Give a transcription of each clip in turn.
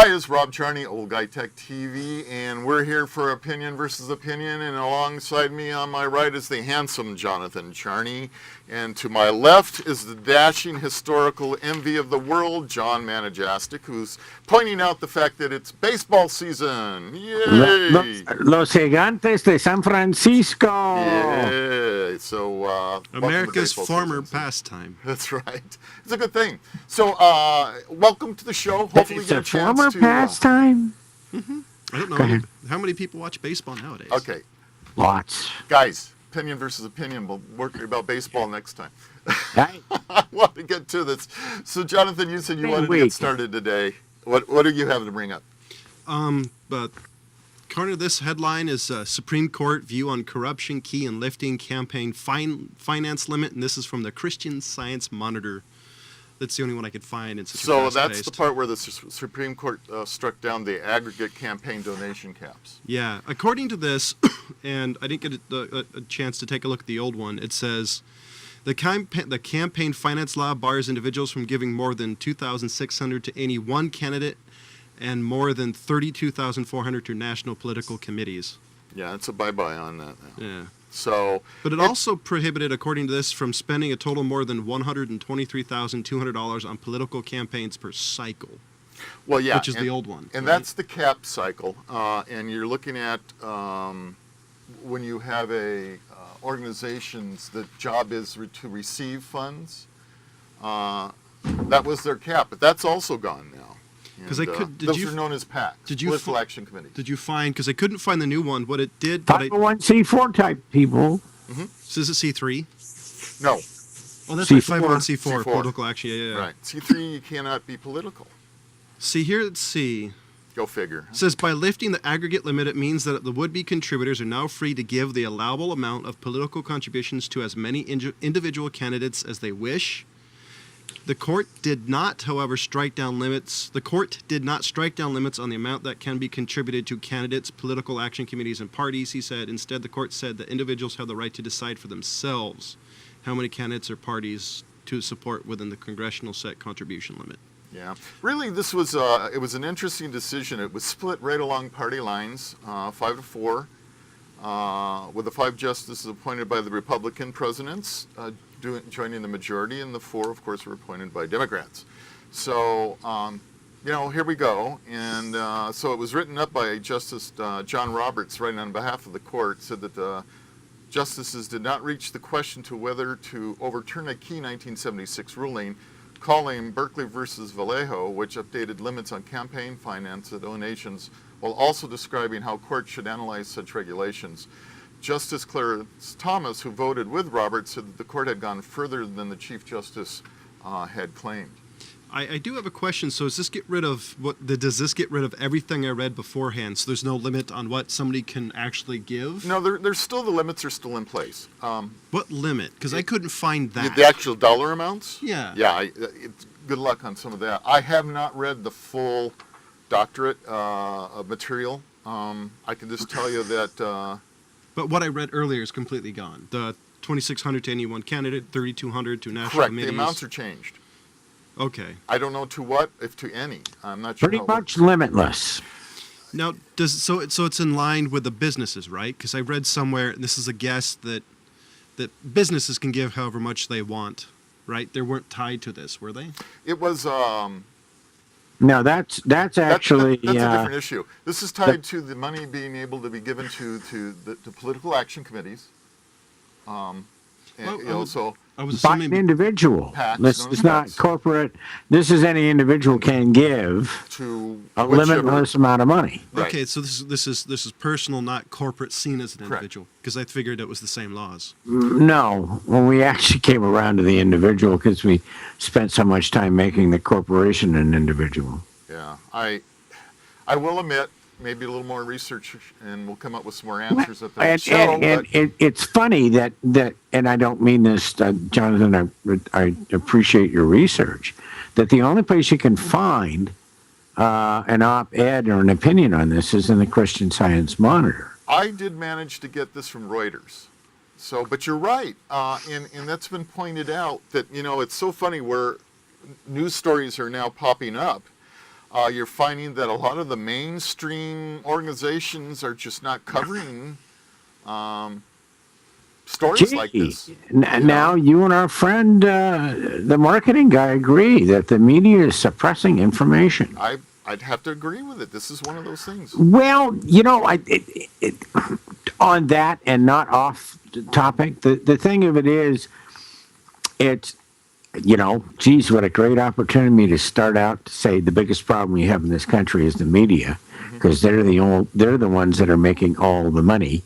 Hi, it's Rob Charney, Old Guy Tech TV, and we're here for Opinion versus Opinion, and alongside me on my right is the handsome Jonathan Charney, and to my left is the dashing historical envy of the world, John Manajastic, who's pointing out the fact that it's baseball season. Yay! Los Gigantes de San Francisco. Yeah, so America's former pastime. That's right. It's a good thing. So welcome to the show. Hopefully It's get a a chance former to pastime. I don't know how many people watch baseball nowadays. Okay, Lots. guys, opinion versus opinion. We'll work about baseball next time. Right. I want to get to this. So, Jonathan, you said you wanted to get started today. What do you have to bring up? But according to this headline is Supreme Court view on corruption key in lifting campaign finance limit, and this is from the Christian Science Monitor. That's the only one I could find. So that's the part where the Supreme Court struck down the aggregate campaign donation caps. Yeah. According to this, and I didn't get a chance to take a look at the old one, it says the campaign finance law bars individuals from giving more than $2,600 to any one candidate and more than $32,400 to national political committees. Yeah, it's a bye-bye on that now. Yeah. So, but it also prohibited, according to this, from spending a total more than $123,200 on political campaigns per cycle. Well, yeah, which is the old one. And that's the cap cycle. And you're looking at when you have organizations, the job is to receive funds. That was their cap, but that's also gone now. Because those are known as PACs, Political Action Committees. Did you find, because I couldn't find the new one, what it did... 501c4 type people. Mm-hmm. So is it C3? No. Oh, that's C4. Like 501c4, political action, yeah. Right. C3, you cannot be political. See, here it's C. Go figure. It says, by lifting the aggregate limit, it means that the would-be contributors are now free to give the allowable amount of political contributions to as many individual candidates as they wish. The court did not, however, strike down limits. The court did not strike down limits on the amount that can be contributed to candidates, political action committees, and parties, he said. Instead, the court said that individuals have the right to decide for themselves how many candidates or parties to support within the congressional set contribution limit. Yeah. Really, this was it was an interesting decision. It was split right along party lines, 5-4, with the 5 justices appointed by the Republican presidents joining the majority, and the 4, of course, were appointed by Democrats. So, here we go. And so it was written up by Justice John Roberts, writing on behalf of the court, said that the justices did not reach the question to whether to overturn a key 1976 ruling calling Berkeley versus Vallejo, which updated limits on campaign finance and donations, while also describing how courts should analyze such regulations. Justice Clarence Thomas, who voted with Roberts, said that the court had gone further than the Chief Justice had claimed. I do have a question. So does this get rid of everything I read beforehand? So there's no limit on what somebody can actually give? No, there's still, the limits are still in place. What limit? Because I couldn't find that. The actual dollar amounts? Yeah. Yeah, good luck on some of that. I have not read the full doctorate of material. I can just tell you that... But what I read earlier is completely gone. The $2,600 to any one candidate, $3,200 to national correct. committees. The amounts are changed. Okay. I don't know to what, if to any. I'm not sure. Pretty much limitless. Now, so it's in line with the businesses, right? Because I read somewhere, and this is a guess, that businesses can give however much they want, right? They weren't tied to this, were they? It was... No, that's actually... That's a different issue. This is tied to the money being able to be given to the political action committees. I was assuming by an individual. This is not corporate. This is any individual can give to a limitless amount of money. Right. Okay, so this is personal, not corporate, seen as an individual. Because I figured it was the same laws. No, when we actually came around to the individual, because we spent so much time making the corporation an individual. Yeah, I will admit, maybe a little more research, and we'll come up with some more answers at the show. It's funny that, and I don't mean this, Jonathan, I appreciate your research, that the only place you can find an op-ed or an opinion on this is in the Christian Science Monitor. I did manage to get this from Reuters. So, but you're right, and that's been pointed out that, it's so funny where news stories are now popping up You're finding that a lot of the mainstream organizations are just not covering stories like this. Now you and our friend, the marketing guy, agree that the media is suppressing information. I'd have to agree with it. This is one of those things. Well, on that and not off topic, the thing of it is, it's, geez, what a great opportunity to start out to say the biggest problem we have in this country is the media, because they're the ones that are making all the money.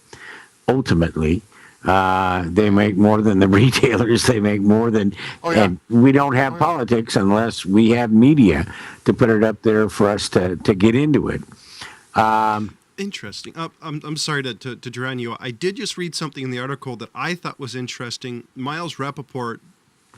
Ultimately, they make more than the retailers. They make more than, and we don't have politics unless we have media to put it up there for us to get into it. Interesting. I'm sorry to drown you. I did just read something in the article that I thought was interesting. Miles Rappaport,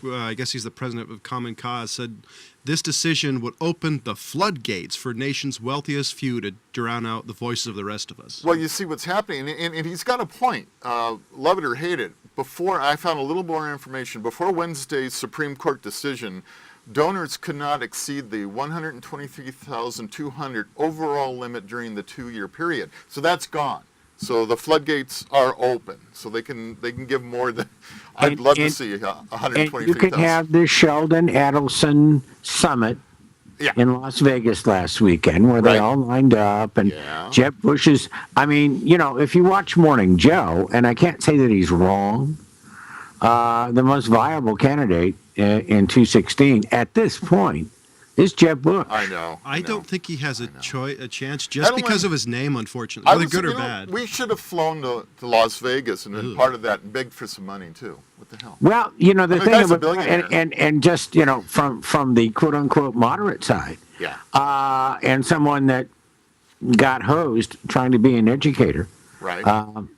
I guess he's the president of Common Cause, said this decision would open the floodgates for nation's wealthiest few to drown out the voices of the rest of us. Well, you see what's happening, and he's got a point. Love it or hate it. Before I found a little more information, before Wednesday's Supreme Court decision, donors could not exceed the 123,200 overall limit during the 2-year period. So that's gone. So the floodgates are open. So they can give more than. I'd love to see 123,000. And you could have the Sheldon Adelson Summit in Las Vegas last weekend, where they all lined up, and Jeb Bush's. I mean, if you watch Morning Joe, and I can't say that he's wrong, the most viable candidate in 2016 at this point is Jeb Bush. I know. I don't think he has a chance just because of his name, unfortunately, whether good or bad. We should have flown to Las Vegas and been part of that and begged for some money too. What the hell? Well, the thing about and just from the quote unquote moderate side, and someone that got hosed trying to be an educator. Right.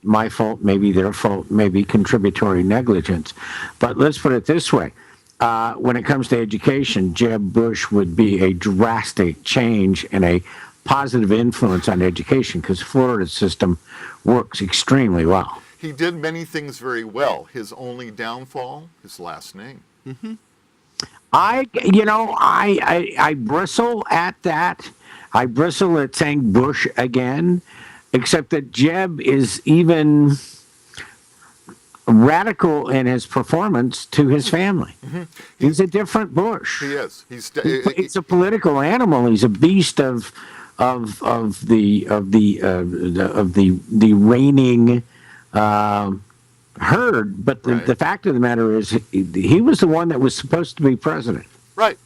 My fault, maybe their fault, maybe contributory negligence. But let's put it this way. When it comes to education, Jeb Bush would be a drastic change and a positive influence on education, because Florida's system works extremely well. He did many things very well. His only downfall, his last name. Mm-hmm. I bristle at that. I bristle at saying Bush again, except that Jeb is even radical in his performance to his family. Mm-hmm. He's a different Bush. He is. He's a political animal. He's a beast of the reigning herd. But the fact of the matter is, he was the one that was supposed to be president. Right.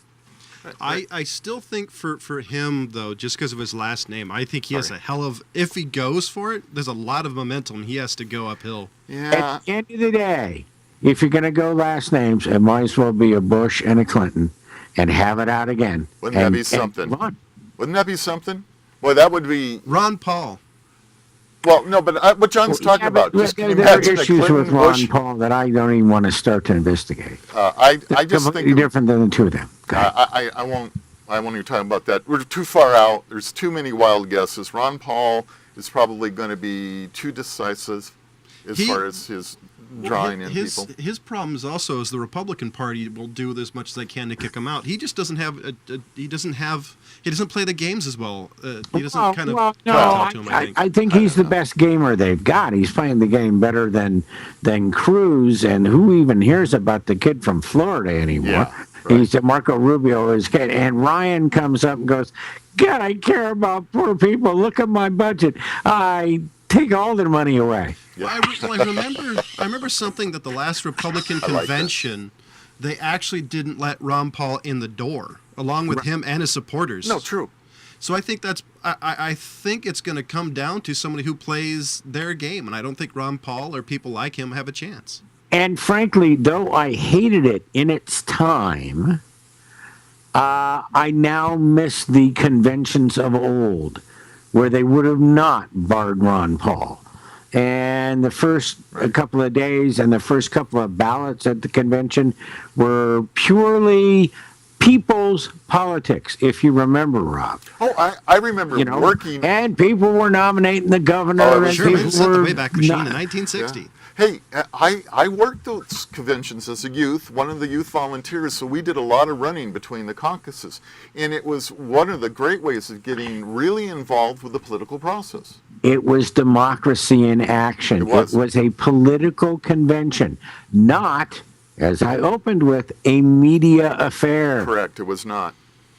I still think for him, though, just because of his last name, I think he has a hell of, if he goes for it, there's a lot of momentum. He has to go uphill. Yeah. At the end of the day, if you're going to go last names, it might as well be a Bush and a Clinton and have it out again. Wouldn't that be something? Wouldn't that be something? Well, that would be... Ron Paul. Well, no, but what John's talking about, just can you imagine there are issues with Ron Bush? Paul that I don't even want to start to investigate. I just completely think different than the two of them. I won't even talk about that. We're too far out. There's too many wild guesses. Ron Paul is probably going to be too decisive as far as his drawing in people. His problem is also is the Republican Party will do as much as they can to kick him out. He just doesn't have he doesn't play the games as well. He doesn't I think he's the best gamer they've got. He's playing the game better than Cruz, and who even hears about the kid from Florida anymore? Yeah, right. He's Marco Rubio is kid, and Ryan comes up and goes, "God, I care about poor people. Look at my budget. I take all their money away." Yeah. I remember something that the last Republican convention, they actually didn't let Ron Paul in the door, along with him and his supporters. No, true. So I think I think it's going to come down to somebody who plays their game, and I don't think Ron Paul or people like him have a chance. And frankly, though I hated it in its time, I now miss the conventions of old, where they would have not barred Ron Paul. And the first couple of days and the first couple of ballots at the convention were purely People's Politics, if you remember, Rob. Oh, I remember You know, working. and people were nominating the governor, Oh, it was and Sure, people man. Set the were Wayback Machine in not- 1960. Hey, I worked those conventions as a youth, one of the youth volunteers, so we did a lot of running between the caucuses. And it was one of the great ways of getting really involved with the political process. It was democracy in action. It was. A political convention, not, as I opened with, a media affair. Correct, it was not.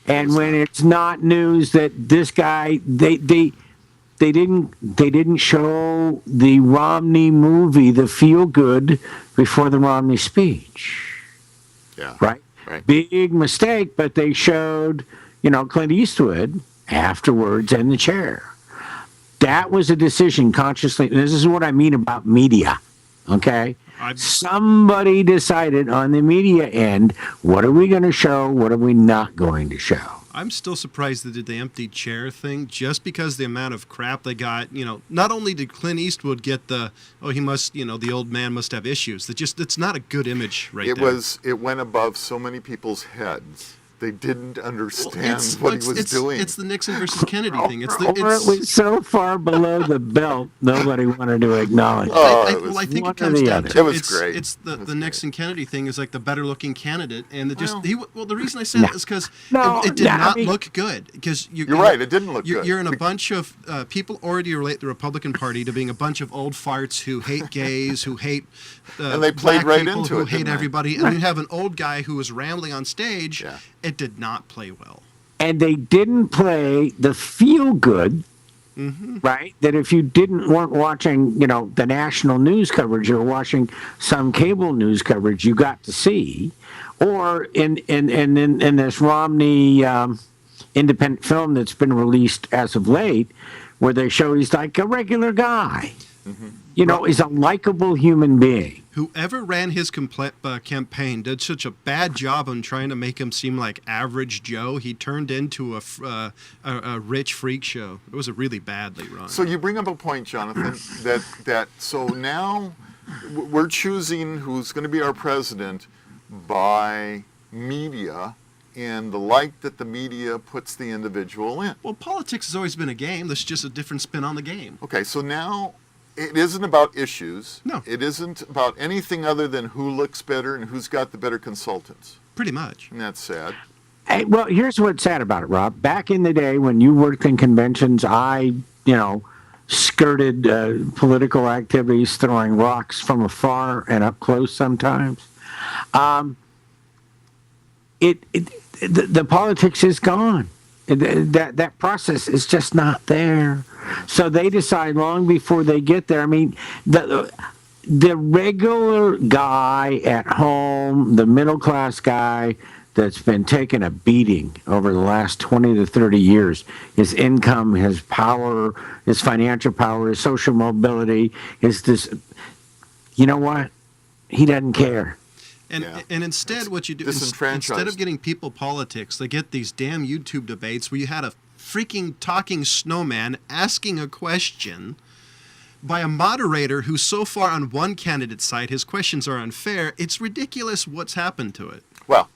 And when it's not news that this guy, they didn't show the Romney movie, The Feel Good, before the Romney speech. Yeah. Right? Right. Big mistake, but they showed, Clint Eastwood afterwards in the chair. That was a decision consciously. This is what I mean about media. Okay? Somebody decided on the media end, what are we going to show? What are we not going to show? I'm still surprised they did the empty chair thing just because the amount of crap they got. Not only did Clint Eastwood get he must, the old man must have issues. It's not a good image right there. It went above so many people's heads. They didn't understand It's- what it's- he was it's- doing. It's the Nixon versus Kennedy thing. Or it was so far below the belt, nobody wanted to acknowledge it. Oh, I think one it comes or the down other. to It was great. It's the It was Nixon Kennedy thing is like the better looking candidate, and the reason I said No. that is because No, it did I not mean- look good. Because You're right, it didn't look good. You're in a bunch of people already relate the Republican Party to being a bunch of old farts who hate gays, who hate And they played black right people, into who it, hate didn't they? everybody, and you have an old guy who was rambling on stage. Yeah. It did not play well. And they didn't play the feel good, right? That if you weren't watching, the national news coverage, you were watching some cable news coverage, you got to see, or in this Romney independent film that's been released as of late, where they show he's like a regular guy, he's a likable human being. Whoever ran his campaign did such a bad job on trying to make him seem like average Joe. He turned into a rich freak show. It was a really badly run. So you bring up a point, Jonathan, that so now we're choosing who's going to be our president by media and the light that the media puts the individual in. Well, politics has always been a game. That's just a different spin on the game. Okay, so now it isn't about issues. No. It isn't about anything other than who looks better and who's got the better consultants. Pretty much. And that's sad. Hey, well, here's what's sad about it, Rob. Back in the day when you worked in conventions, I, skirted political activities, throwing rocks from afar and up close sometimes. The politics is gone. That process is just not there. So they decide long before they get there. I mean, the regular guy at home, the middle class guy that's been taking a beating over the last 20 to 30 years, his income, his power, his financial power, his social mobility, you know what? He doesn't care. And instead, what you do Disenfranchised. instead of getting people politics, they get these damn YouTube debates where you had a freaking talking snowman asking a question by a moderator who's so far on one candidate's side, his questions are unfair. It's ridiculous what's happened to it. Well,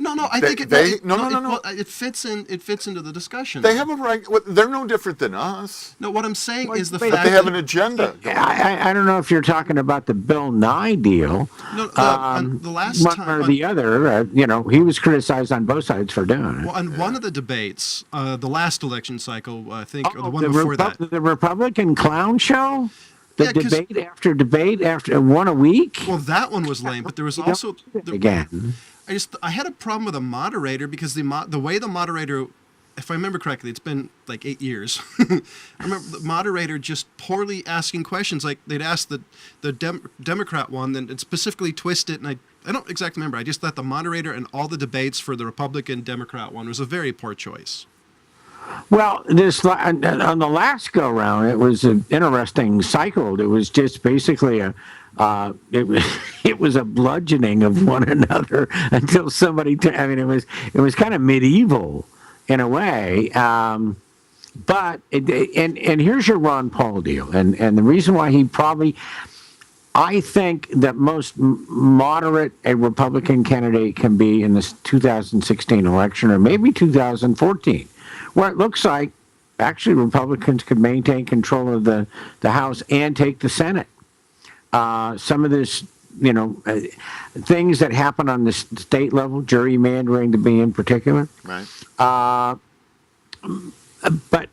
I think it fits in. It fits into the discussion. they have a right. They're no different than us. No, what I'm saying is the Wait, But fact they have that an agenda. I don't know if you're talking about the Bill Nye deal. No, on the last one time or the other. He was criticized on both sides for doing it. well, on one of the debates, the last election cycle, I think, or the one before that. The Republican clown show? The Yeah, 'cause- debate after one a week? Well, that one was lame, but there was also Again. I had a problem with the moderator because the way the moderator, if I remember correctly, it's been like 8 years. I remember the moderator just poorly asking questions. Like they'd ask the Democrat one, then specifically twist it, and I don't exactly remember. I just thought the moderator and all the debates for the Republican Democrat one was a very poor choice. Well, on the last go round, it was an interesting cycle. It was just basically it was a bludgeoning of one another until somebody. It was kind of medieval in a way. But here's your Ron Paul deal, and the reason why he probably. I think that most moderate a Republican candidate can be in this 2016 election, or maybe 2014, where it looks like actually Republicans could maintain control of the House and take the Senate. Some of this, things that happen on the state level, gerrymandering to be in particular. Right. But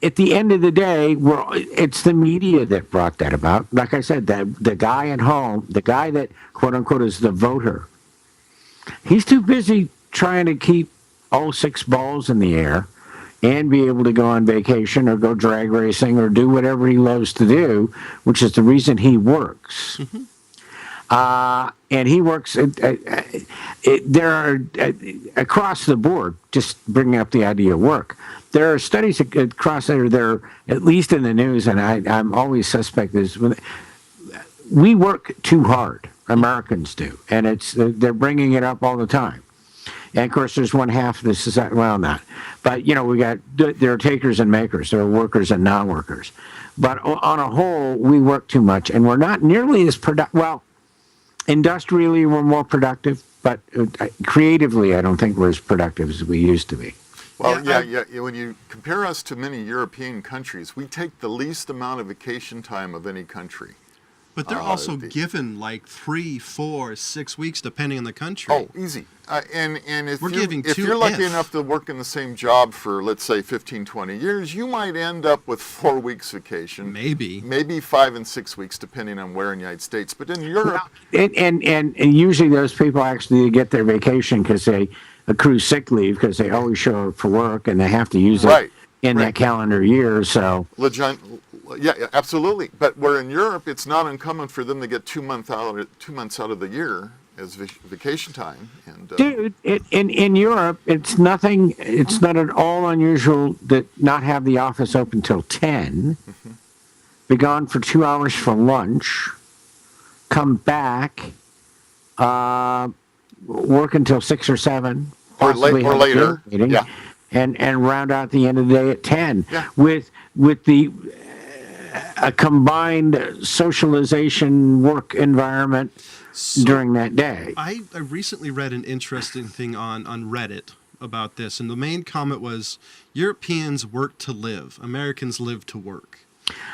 at the end of the day, it's the media that brought that about. Like I said, the guy at home, the guy that quote unquote is the voter, he's too busy trying to keep all six balls in the air and be able to go on vacation or go drag racing or do whatever he loves to do, which is the reason he works. Mm-hmm. And he works. There are across the board. Just bringing up the idea of work. There are studies across there, at least in the news, and I'm always suspect is when we work too hard. Americans do, and they're bringing it up all the time. And of course, there's one half of the society. Well, not, but there are takers and makers. There are workers and non-workers. But on a whole, we work too much, and we're not nearly as productive. Well, industrially, we're more productive, but creatively, I don't think we're as productive as we used to be. Well, yeah. When you compare us to many European countries, we take the least amount of vacation time of any country. But they're also given like 3, 4, 6 weeks, depending on the country. Oh, easy. And if if you're lucky enough to work in the same job for, let's say, 15, 20 years, you might end up with 4 weeks vacation. Maybe 5 and 6 weeks, depending on where in the United States. But in Europe... And usually those people actually get their vacation because they accrue sick leave because they always show up for work and they have to use it in that calendar year. So... Yeah, absolutely. But where in Europe, it's not uncommon for them to get 2 months out of the year as vacation time. And dude, in Europe, it's nothing. It's not at all unusual to not have the office open till 10. Mm-hmm. Be gone for 2 hours for lunch. Come back. Work until 6 or 7. Or later. Meeting, yeah. And round out the end of the day at 10. Yeah. With the a combined socialization work environment during that day. I recently read an interesting thing on Reddit about this, and the main comment was Europeans work to live, Americans live to work.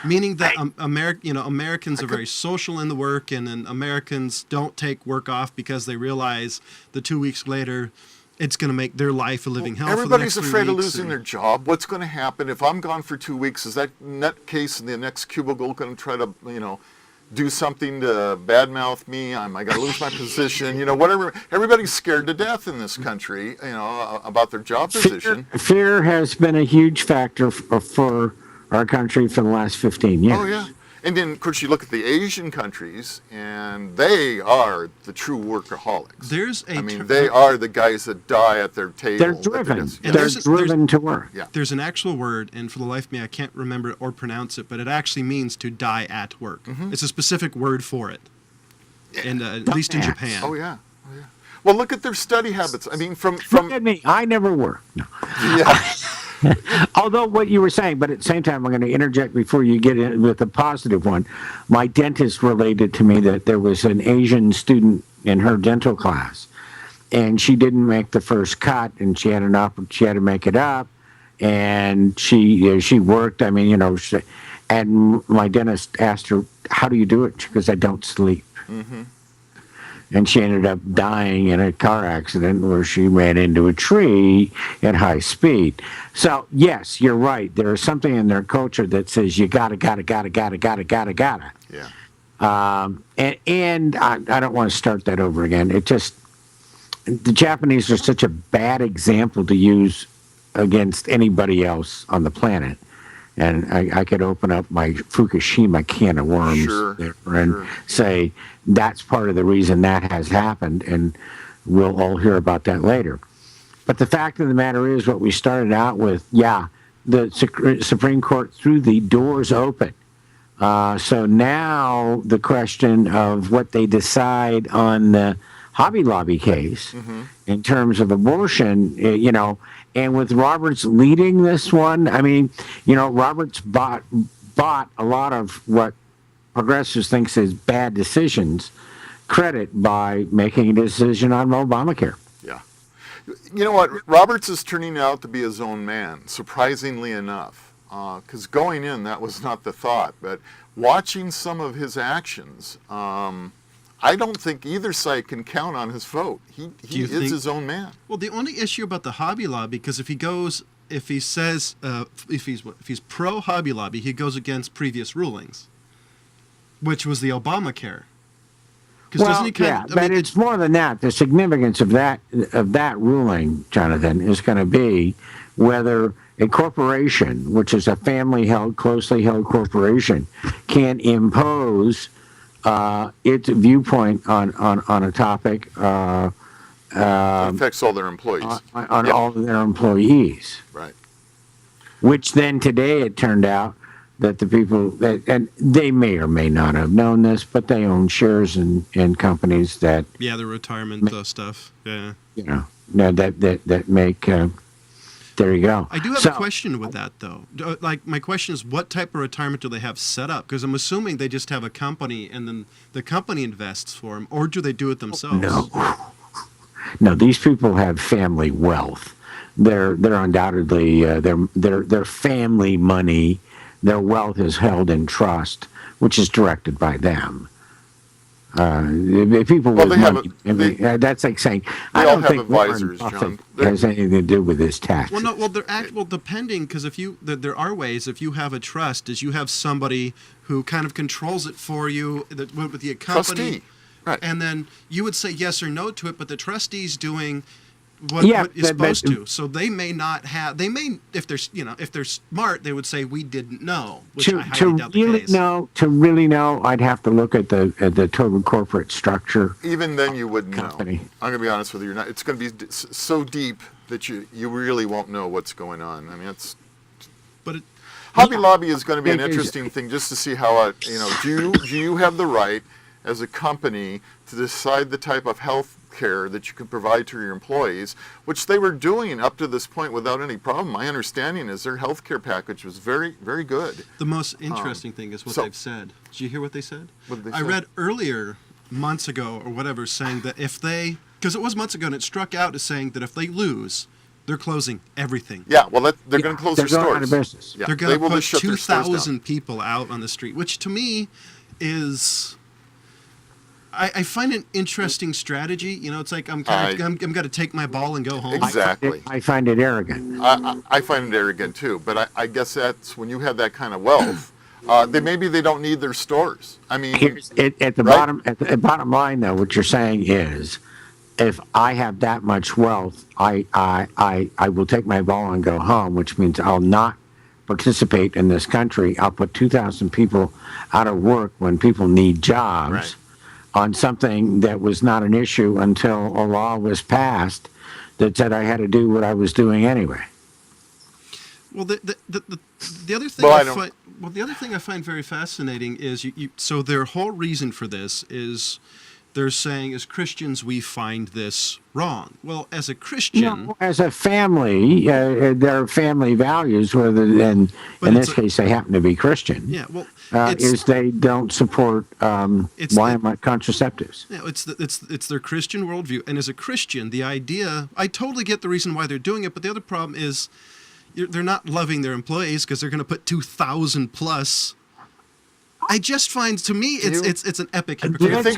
Meaning that Americans are very social in the work, and then Americans don't take work off because they realize the 2 weeks later it's going to make their life a living hell. Everybody's for the next afraid 3 of weeks losing their job. What's going to happen if I'm gone for 2 weeks? Is that nutcase in the next cubicle going to try to, do something to badmouth me? Am I going to lose my position? Whatever. Everybody's scared to death in this country, about their job position. Fear has been a huge factor for our country for the last 15 years. Oh, yeah. And then, of course, you look at the Asian countries, and they are the true workaholics. They are the guys that die at their table. They're driven. They're driven to work. Yeah. There's an actual word, and for the life of me, I can't remember it or pronounce it, but it actually means to die at work. Mm-hmm. It's a specific word for it, at least in Japan. Oh, yeah. Well, look at their study habits. From Look at me. I never work. No. Yeah. Although what you were saying, but at the same time, I'm going to interject before you get in with the positive one. My dentist related to me that there was an Asian student in her dental class, and she didn't make the first cut, and she had to make it up, and she worked. And my dentist asked her, "How do you do it?" She goes, "I don't sleep." Mm-hmm. And she ended up dying in a car accident where she ran into a tree at high speed. So, yes, you're right. There is something in their culture that says you gotta. Yeah. And I don't want to start that over again. The Japanese are such a bad example to use against anybody else on the planet. And I could open up my Fukushima can of worms and say that's part of the reason that has happened, and we'll all hear about that later. But the fact of the matter is what we started out with, the Supreme Court threw the doors open. So now the question of what they decide on the Hobby Lobby case in terms of abortion, and with Roberts leading this one, Roberts bought a lot of what progressives thinks is bad decisions credit by making a decision on Obamacare. Yeah. You know what? Roberts is turning out to be his own man, surprisingly enough. Because going in, that was not the thought. But watching some of his actions, I don't think either side can count on his vote. He is his own man. Well, the only issue about the Hobby Lobby, because if he says if he's pro Hobby Lobby, he goes against previous rulings, which was the Obamacare. Well, but it's more than that. The significance of that ruling, Jonathan, is going to be whether a corporation, which is a family-held, closely held corporation, can impose its viewpoint on a topic It affects all their employees. on all of their employees. Right. Which then today it turned out that the people that, and they may or may not have known this, but they own shares in companies that the retirement stuff. Yeah. That make. There you go. I do have a question with that, though. Like, my question is, what type of retirement do they have set up? Because I'm assuming they just have a company, and then the company invests for them, or do they do it themselves? No. These people have family wealth. They're undoubtedly their family money. Their wealth is held in trust, which is directed by them. People with money, that's like saying, I don't think advisors, Warren Buffett has anything to do with his taxes. Well, no. Well, depending, because there are ways. If you have a trust, is you have somebody who kind of controls it for you with the company, trustee, right? And then you would say yes or no to it, but the trustee's doing what is supposed to. So they may not have. They may, if they're smart, they would say we didn't know. Which I highly doubt the case. To really know, I'd have to look at the total corporate structure. Even then, you wouldn't company. know. I'm going to be honest with you. It's going to be so deep that you really won't know what's going on. I mean, it's. But Hobby Lobby is going to be an interesting thing just to see how it. Do you have the right as a company to decide the type of health care that you can provide to your employees, which they were doing up to this point without any problem. My understanding is their health care package was very, very good. The most interesting thing is what they've said. Did you hear what they said? What did they I say? read earlier, months ago or whatever, saying that because it was months ago and it struck out as saying that if they lose, they're closing everything. Yeah, well, they're going to close their They're going stores. out of business. Yeah, they're going to put shut their stores down. 2,000 people out on the street, which to me is... I find an interesting strategy. It's like I'm going to take my ball and go home. Exactly. I find it arrogant. I find it arrogant too, but I guess that's when you have that kind of wealth. Maybe they don't need their stores. I mean, at the bottom line, though, what you're saying is, if I have that much wealth, I will take my ball and go home, which means I'll not participate in this country. I'll put 2,000 people out of work when people need jobs. Right. On something that was not an issue until a law was passed that said I had to do what I was doing anyway. Well, the other thing the other thing I find very fascinating is so their whole reason for this is they're saying as Christians we find this wrong. Well, as a Christian, as a family, their family values, rather than in this case they happen to be Christian. Yeah, well, is they don't support contraceptives. Yeah, it's their Christian worldview, and as a Christian, the idea I totally get the reason why they're doing it, but the other problem is they're not loving their employees because they're going to put 2,000 plus. I just find, to me, it's an epic hypocrisy.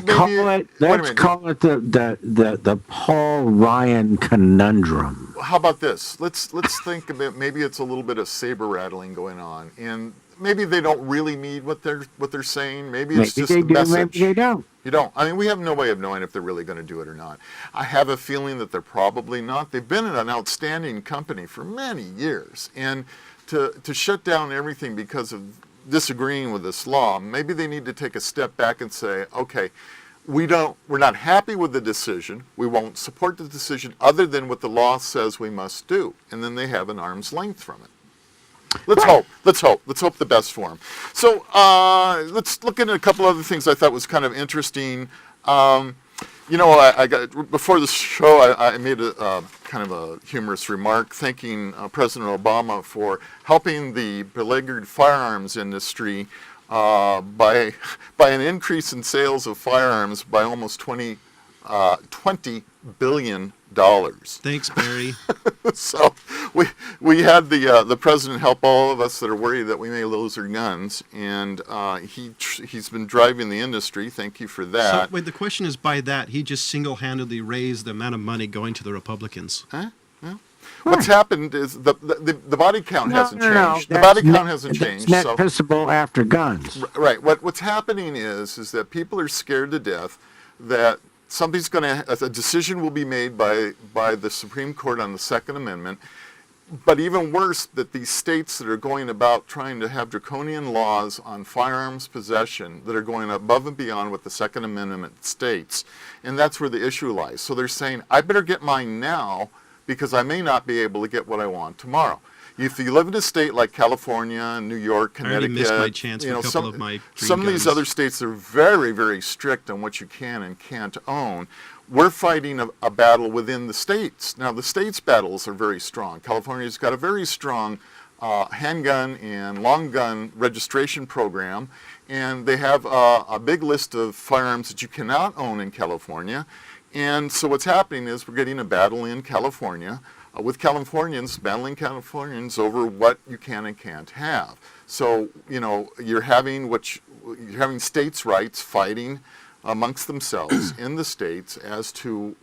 Let's call it the Paul Ryan conundrum. How about this? Let's think about maybe it's a little bit of saber rattling going on, and maybe they don't really mean what they're saying. Maybe it's just a message. Maybe they don't. You don't. I mean, we have no way of knowing if they're really going to do it or not. I have a feeling that they're probably not. They've been an outstanding company for many years, and to shut down everything because of disagreeing with this law, maybe they need to take a step back and say, okay, we're not happy with the decision. We won't support the decision other than what the law says we must do. And then they have an arm's length from it. Let's hope. Let's hope the best for them. So let's look at a couple other things I thought was kind of interesting. I got before the show. I made a kind of a humorous remark, thanking President Obama for helping the beleaguered firearms industry by an increase in sales of firearms by almost $20 billion. Thanks, Barry. So we had the president help all of us that are worried that we may lose our guns, and he's been driving the industry. Thank you for So, that. wait, the question is, by that, he just single-handedly raised the amount of money going to the Republicans. Huh? Well, what's happened is the body count hasn't changed. The That's body count net- hasn't that's changed. net So pissable after guns. right, what's happening is that people are scared to death that something's going to, a decision will be made by the Supreme Court on the Second Amendment. But even worse, that these states that are going about trying to have draconian laws on firearms possession that are going above and beyond what the Second Amendment states, and that's where the issue lies. So they're saying, I better get mine now because I may not be able to get what I want tomorrow. If you live in a state like California, New York, I already Connecticut, missed my chance for a couple of my some of dream these guns. other states are very, very strict on what you can and can't own. We're fighting a battle within the states. Now, the states' battles are very strong. California's got a very strong handgun and long gun registration program, and they have a big list of firearms that you cannot own in California. And so what's happening is we're getting a battle in California with Californians, battling Californians over what you can and can't have. So, you're having states' rights fighting amongst themselves in the states as to,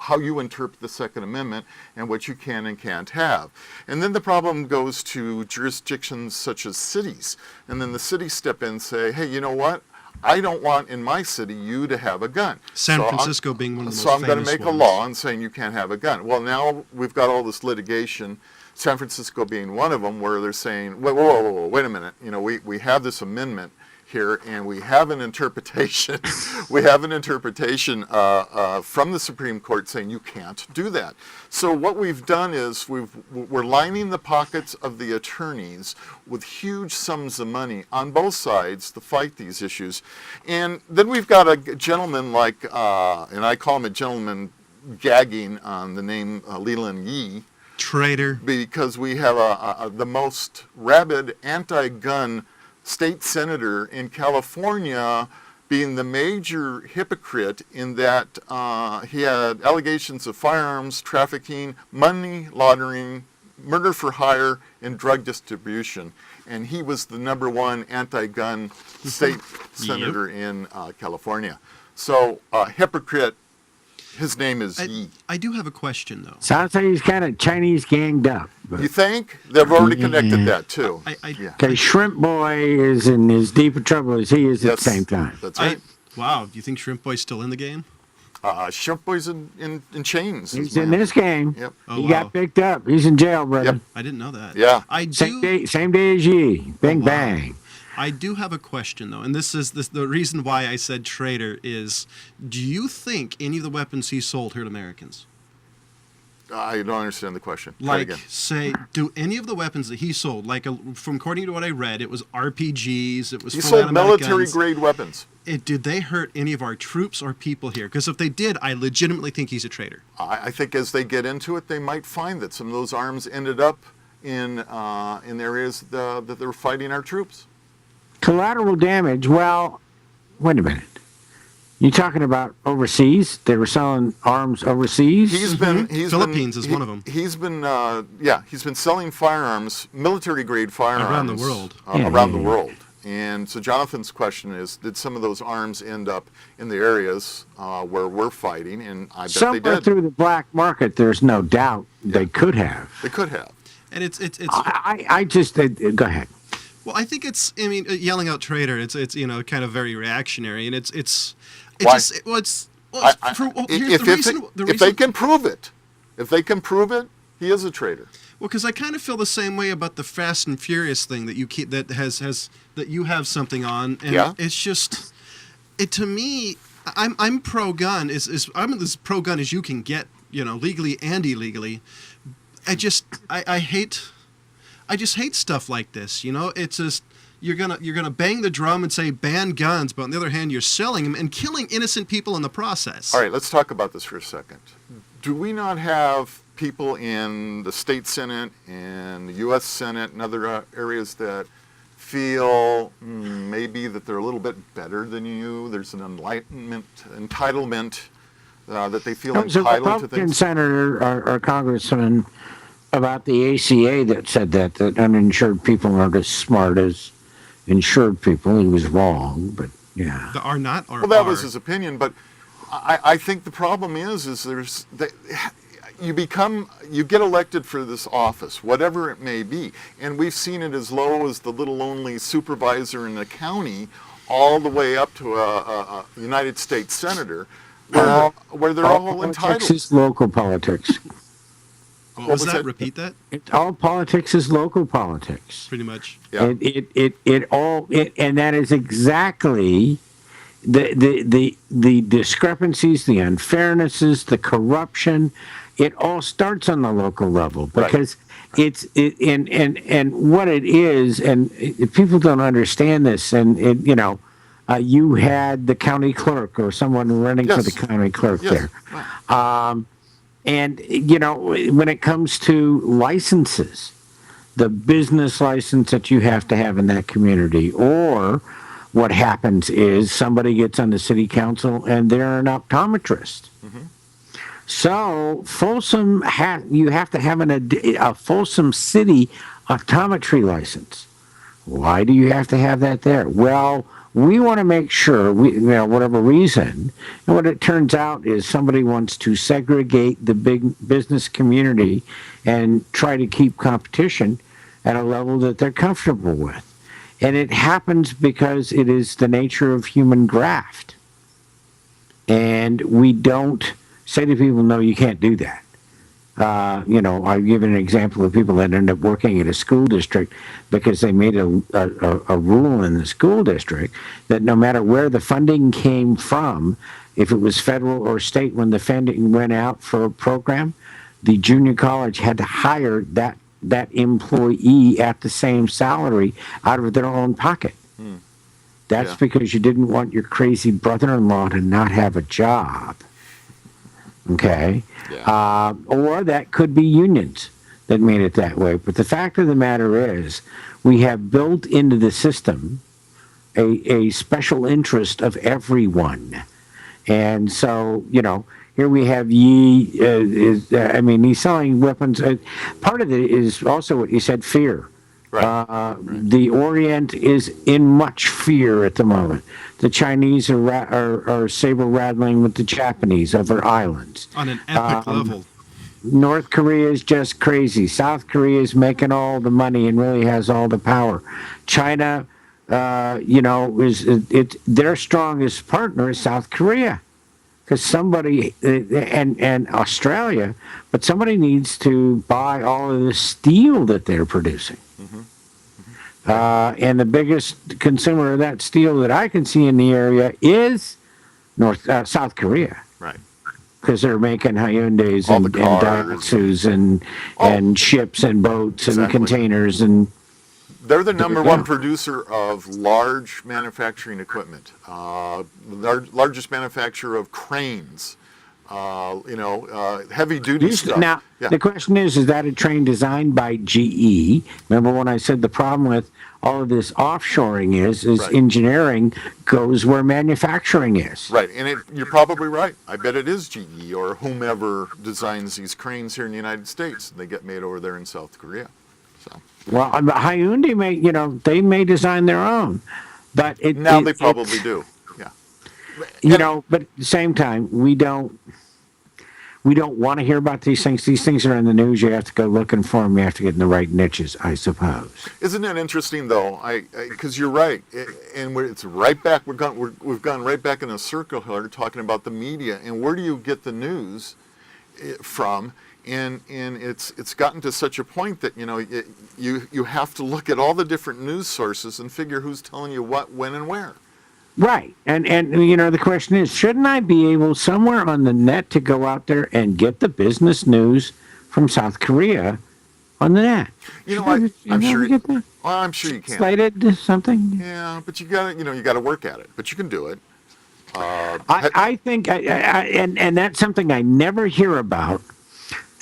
how you interpret the Second Amendment and what you can and can't have. And then the problem goes to jurisdictions such as cities. And then the cities step in and say, hey, you know what? I don't want in my city you to have a gun. San Francisco being one of the most So I'm going to famous make a ones. law and saying you can't have a gun. Well, now we've got all this litigation, San Francisco being one of them, where they're saying, whoa, wait a minute. We have this amendment here, and we have an interpretation. We have an interpretation from the Supreme Court saying you can't do that. So what we've done is we're lining the pockets of the attorneys with huge sums of money on both sides to fight these issues. And then we've got a gentleman like, and I call him a gentleman gagging on the name Leland Yee, Traitor. because we have the most rabid anti-gun state senator in California being the major hypocrite in that he had allegations of firearms trafficking, money laundering, murder for hire, and drug distribution. And he was the #1 anti-gun state senator in California. So hypocrite, his name is Yee. I do have a question, though. Sounds like he's kind of Chinese ganged up. But, You think? They've already connected that too. Yeah. okay, Shrimp Boy is in as deep a trouble as he is at Yes, the same time. That's right. Wow, do you think Shrimp Boy's still in the game? Shrimp Boy's in chains. He's in this game. Yep. Oh, He wow. got picked up. He's in jail, brother. Yep. I didn't know that. Yeah. I Same do. day as Yee. Bing wow. bang. I do have a question, though, and this is the reason why I said traitor is, do you think any of the weapons he sold hurt Americans? I don't understand the question. Try it Like, again. say, do any of the weapons that he sold, like, from according to what I read, it was RPGs, it was He full sold automatic military guns. grade weapons. Did they hurt any of our troops or people here? Because if they did, I legitimately think he's a traitor. I think as they get into it, they might find that some of those arms ended up in areas that they were fighting our troops. Collateral damage. Well, wait a minute. You talking about overseas? They were selling arms overseas? He's been Philippines is one of them. He's been selling firearms, military grade firearms Around the world. around the Yeah. world. And so Jonathan's question is, did some of those arms end up in the areas where we're fighting? And I bet they Somewhere did. through the black market, there's no doubt they could have. They could have. And it's I just go ahead. well, I think it's, I mean, yelling out traitor, it's kind of very reactionary, and it's Why? just, here's If they can prove it, he is a traitor. Well, because I kind of feel the same way about the Fast and Furious thing that you keep that that you have something on, and Yeah. it's just to me, I'm pro gun. I'm as pro gun as you can get, legally and illegally. I just hate stuff like this. It's just you're gonna bang the drum and say ban guns, but on the other hand, you're selling them and killing innocent people in the process. All right, let's talk about this for a second. Do we not have people in the state Senate and the U.S. Senate and other areas that feel maybe may be that they're a little bit better than you. There's an entitlement that they feel There was a entitled to Republican things. senator or congressman about the ACA that said that uninsured people aren't as smart as insured people. He was wrong, but yeah. The are not are. Well, that are. was his opinion, but I think the problem is you get elected for this office, whatever it may be, and we've seen it as low as the little lonely supervisor in the county, all the way up to a United States senator, where they're all Politics entitled. is local politics. What was was that? that? Repeat that. All politics is local politics. Pretty much. Yeah. And that is exactly the discrepancies, the unfairnesses, the corruption. It all starts on the local level because and what it is, and people don't understand this, you had the county clerk or someone running for the county clerk there. Right. And, when it comes to licenses, the business license that you have to have in that community, or what happens is somebody gets on the city council and they're an optometrist. Mm-hmm. So Folsom, you have to have a Folsom City optometry license. Why do you have to have that there? Well, we want to make sure, whatever reason, and what it turns out is somebody wants to segregate the big business community and try to keep competition at a level that they're comfortable with. And it happens because it is the nature of human graft. And we don't say to people, no, you can't do that. I've given an example of people that end up working at a school district because they made a rule in the school district that no matter where the funding came from, if it was federal or state, when the funding went out for a program, the junior college had to hire that employee at the same salary out of their own pocket. That's because you didn't want your crazy brother-in-law to not have a job. Okay? Yeah. Or that could be unions that made it that way. But the fact of the matter is, we have built into the system a special interest of everyone. And so, here we have he's selling weapons. Part of it is also what you said, fear. Right. The Orient is in much fear at the moment. The Chinese are saber rattling with the Japanese over islands. On an epic level. North Korea is just crazy. South Korea is making all the money and really has all the power. China, their strongest partner is South Korea, because somebody and Australia, but somebody needs to buy all of the steel that they're producing. And the biggest consumer of that steel that I can see in the area is South Korea. Right. Because they're making Hyundais All and the cars. Daihatsus and ships and boats and Exactly. containers and. They're the number one producer of large manufacturing equipment, largest manufacturer of cranes, heavy duty stuff. Now, the question is that a train designed by GE? Remember when I said the problem with all of this offshoring is Right. engineering goes where manufacturing is. Right, and you're probably right. I bet it is GE or whomever designs these cranes here in the United States. They get made over there in South Korea. So Well, Hyundai they may design their own, but they probably do. Yeah. But at the same time, we don't want to hear about these things. These things are in the news. You have to go looking for them. You have to get in the right niches, I suppose. Isn't it interesting though? Because you're right, it's right back. We've gone right back in a circle here, talking about the media and where do you get the news from? And it's gotten to such a point that you have to look at all the different news sources and figure who's telling you what, when, and where. Right. And the question is, shouldn't I be able somewhere on the net to go out there and get the business news from South Korea on the net? I'm sure. Get that? Well, I'm sure you can. Slated to something? Yeah, but you got to work at it. But you can do it. I think, and that's something I never hear about.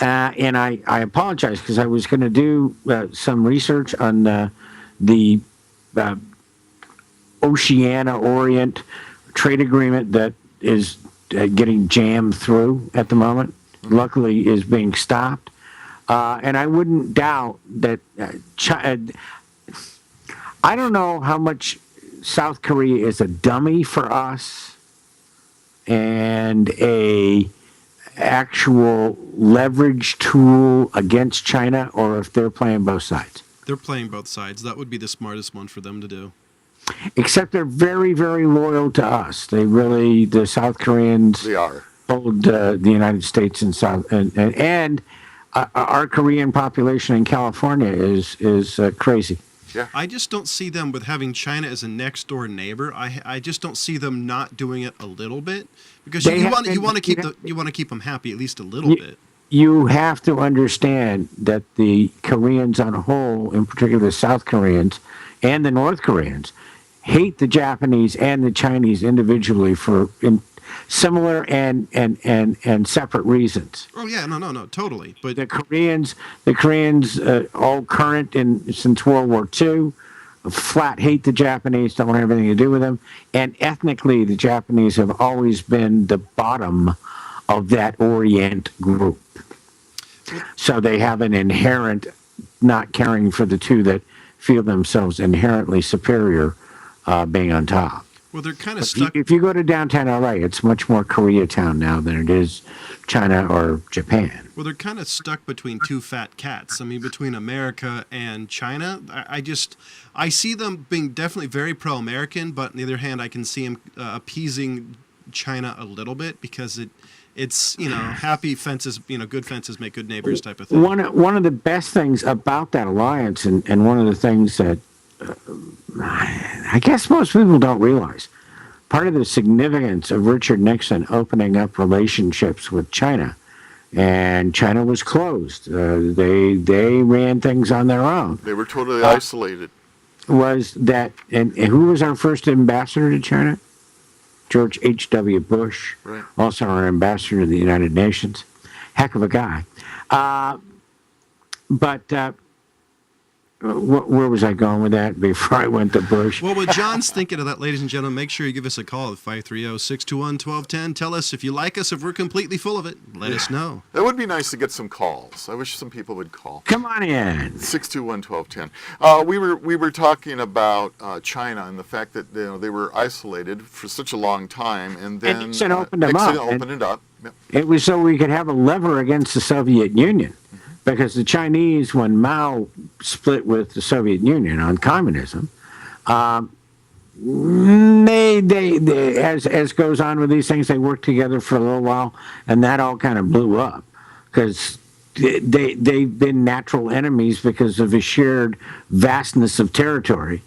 And I apologize because I was going to do some research on the Oceania Orient trade agreement that is getting jammed through at the moment. Luckily, is being stopped. And I wouldn't doubt that I don't know how much South Korea is a dummy for us and a actual leverage tool against China, or if they're playing both sides. They're playing both sides. That would be the smartest one for them to do. Except they're very, very loyal to us. The South Koreans They are. hold the United States and South, and our Korean population in California is crazy. Yeah. I just don't see them with having China as a next door neighbor. I just don't see them not doing it a little bit, because They you want haven't- to keep you know- you want to keep them happy at least a little bit. You have to understand that the Koreans on a whole, in particular the South Koreans and the North Koreans, hate the Japanese and the Chinese individually for similar and separate reasons. Oh yeah, no, totally. But The Koreans, all current since World War II, flat hate the Japanese, don't want anything to do with them, and ethnically, the Japanese have always been the bottom of that Orient group. So they have an inherent not caring for the two that feel themselves inherently superior, being on top. well, they're kind of stuck. If you go to downtown LA, it's much more Koreatown now than it is China or Japan. Well, they're kind of stuck between two fat cats. I mean, between America and China. I see them being definitely very pro-American, but on the other hand, I can see them appeasing China a little bit, because it's happy fences, good fences make good neighbors type of thing. One of the best things about that alliance, and one of the things that I guess most people don't realize, part of the significance of Richard Nixon opening up relationships with China, and China was closed. They ran things on their own. They were totally isolated. Was that, and who was our first ambassador to China? George H.W. Bush, Right. also our ambassador to the United Nations. Heck of a guy. Where was I going with that before I went to Bush? Well, what John's thinking of that, ladies and gentlemen, make sure you give us a call at 530-621-1210. Tell us if you like us, if we're completely full of it. Let us know. That would be nice to get some calls. I wish some people would call. Come on in. 621-1210. We were talking about China and the fact that they were isolated for such a long time, and then Nixon opened them up, Nixon opened it up. Yep. It was so we could have a lever against the Soviet Union. Because the Chinese, when Mao split with the Soviet Union on communism, they as goes on with these things, they worked together for a little while, and that all kind of blew up because they've been natural enemies because of a shared vastness of territory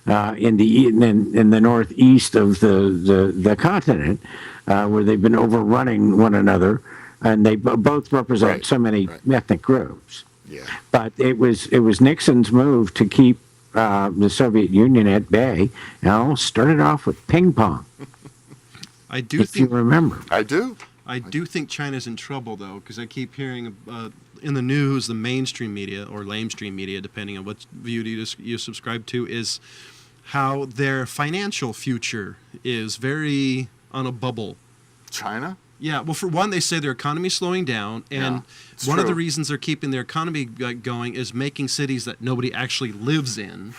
in the northeast of the continent, where they've been overrunning one another. And they both represent Right, so many right. ethnic groups. Yeah. But it was Nixon's move to keep the Soviet Union at bay. Started off with ping pong, I do if you think remember. I do. I do think China's in trouble, though, because I keep hearing in the news, the mainstream media or lamestream media, depending on what view you subscribe to, is how their financial future is very on a bubble. China? Yeah, well, for one, they say their economy's slowing down, and Yeah, it's one of the true. reasons they're keeping their economy going is making cities that nobody actually lives in.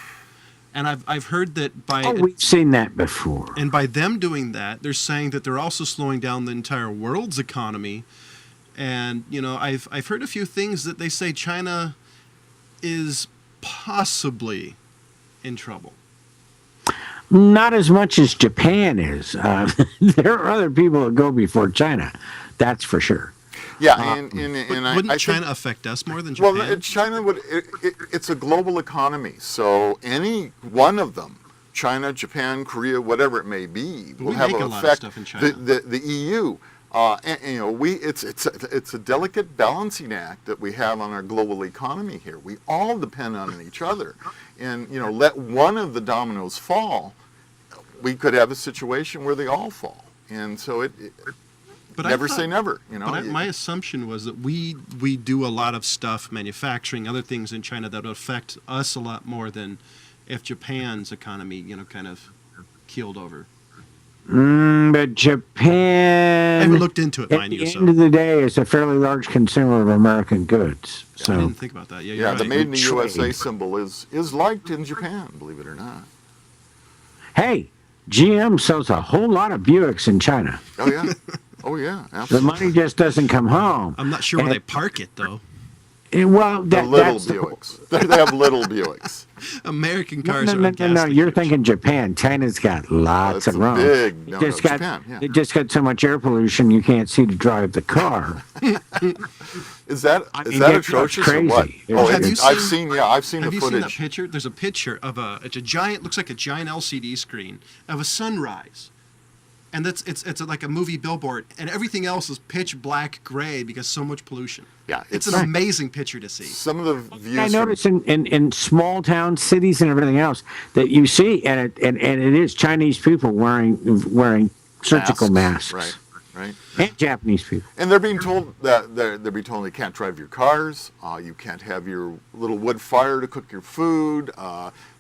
And I've heard that We've seen that before. and by them doing that, they're saying that they're also slowing down the entire world's economy. And I've heard a few things that they say China is possibly in trouble. Not as much as Japan is. There are other people that go before China. That's for sure. Yeah, But and wouldn't I China think, affect us more than Japan? well, China would. It's a global economy, so any one of them, China, Japan, Korea, whatever it may be, will We have make an a lot of effect. stuff in China. The EU. It's a delicate balancing act that we have on our global economy here. We all depend on each other, and let one of the dominoes fall, we could have a situation where they all fall. And so But I never thought- say never. But my assumption was that we do a lot of stuff, manufacturing, other things in China that would affect us a lot more than if Japan's economy, kind of keeled over. But Japan, I haven't looked into it, at mind the you. end of the day, is a fairly large consumer of American goods. I So didn't think about that. Yeah, you're Yeah, right. the Made in the Trade. USA symbol is liked in Japan, believe it or not. hey, GM sells a whole lot of Buicks in China. Oh yeah, oh yeah, The absolutely. money just doesn't come home. I'm not sure where And- they park it though. Well, The little that's the- Buicks. They have little Buicks. American No, cars no, are no, on no, no. gas You're stations. thinking Japan. China's got lots That's of a room. big no-no. Just got, Japan, yeah. It just got so much air pollution you can't see to drive the car. Is that I is mean, that it's atrocious crazy. or what? It's- Oh, Have you I've seen- seen I've seen Have the you seen that footage. picture? There's a picture of it's a giant, looks like a giant LCD screen of a sunrise, and it's like a movie billboard, and everything else is pitch black gray because so much pollution. Yeah, It's it's an amazing picture to see. some of the views. I from- notice in small town cities and everything else that you see, and it is Chinese people wearing surgical masks. Right, right. And Japanese people. And they're being told that they're being told they can't drive your cars. You can't have your little wood fire to cook your food.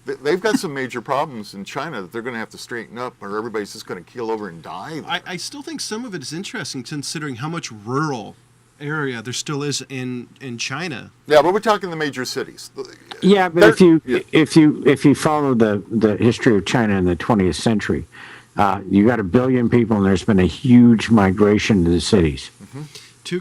They've got some major problems in China that they're going to have to straighten up, or everybody's just going to keel over and die. I still think some of it is interesting considering how much rural area there still is in China. Yeah, but we're talking the major cities. Yeah, but They're- if you follow the history of China in the 20th century, you got 1 billion people, and there's been a huge migration to the cities. To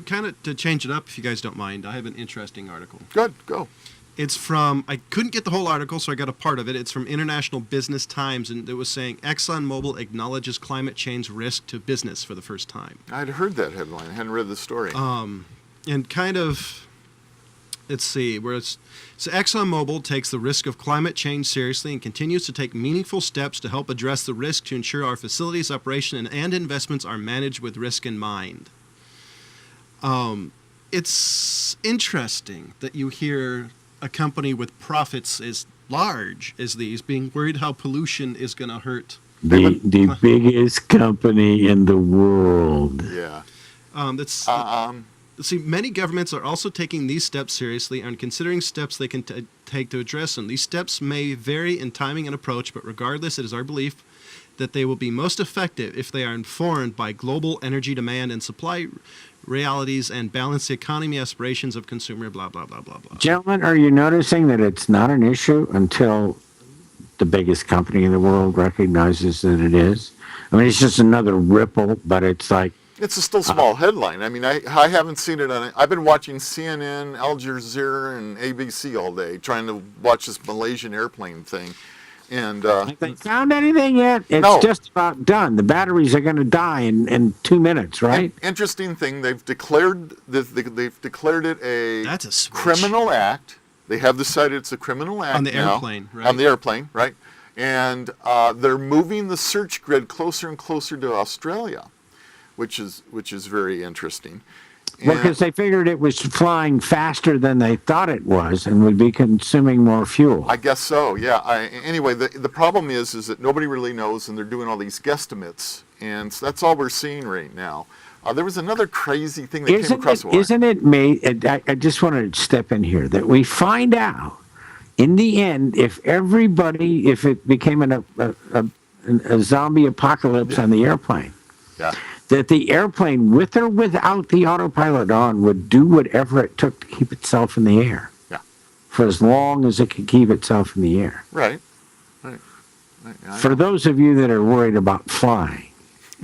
change it up, if you guys don't mind, I have an interesting article. Good, go. It's from, I couldn't get the whole article, so I got a part of it. It's from International Business Times, and it was saying ExxonMobil acknowledges climate change risk to business for the first time. I'd heard that headline. I hadn't read the story. And kind of, let's see, so ExxonMobil takes the risk of climate change seriously and continues to take meaningful steps to help address the risk to ensure our facilities, operation, and investments are managed with risk in mind. It's interesting that you hear a company with profits as large as these being worried how pollution is going to hurt. The biggest company in the world. yeah. See, many governments are also taking these steps seriously and considering steps they can take to address them. These steps may vary in timing and approach, but regardless, it is our belief that they will be most effective if they are informed by global energy demand and supply realities and balance the economy aspirations of consumer, blah, blah, blah, blah, blah. Gentlemen, are you noticing that it's not an issue until the biggest company in the world recognizes that it is? I mean, it's just another ripple, but it's like, It's a still small headline. I mean, I haven't seen it on. I've been watching CNN, Al Jazeera, and ABC all day, trying to watch this Malaysian airplane thing. And have they found anything yet? It's No. just about done. The batteries are going to die in 2 minutes, right? interesting thing, they've declared it a That's a switch. criminal act. They have decided it's a criminal act On the now. airplane, right? On the airplane, right? And they're moving the search grid closer and closer to Australia, which is very interesting. Well, And- because they figured it was flying faster than they thought it was and would be consuming more fuel. I guess so, yeah. Anyway, the problem is that nobody really knows, and they're doing all these guesstimates, and so that's all we're seeing right now. There was another crazy thing that came across the wire. Isn't it made? I just want to step in here that we find out in the end if it became a zombie apocalypse on the airplane, Yeah, that the airplane, with or without the autopilot on, would do whatever it took to keep itself in the air. Yeah. For as long as it could keep itself in the air. right. I For know. those of you that are worried about flying,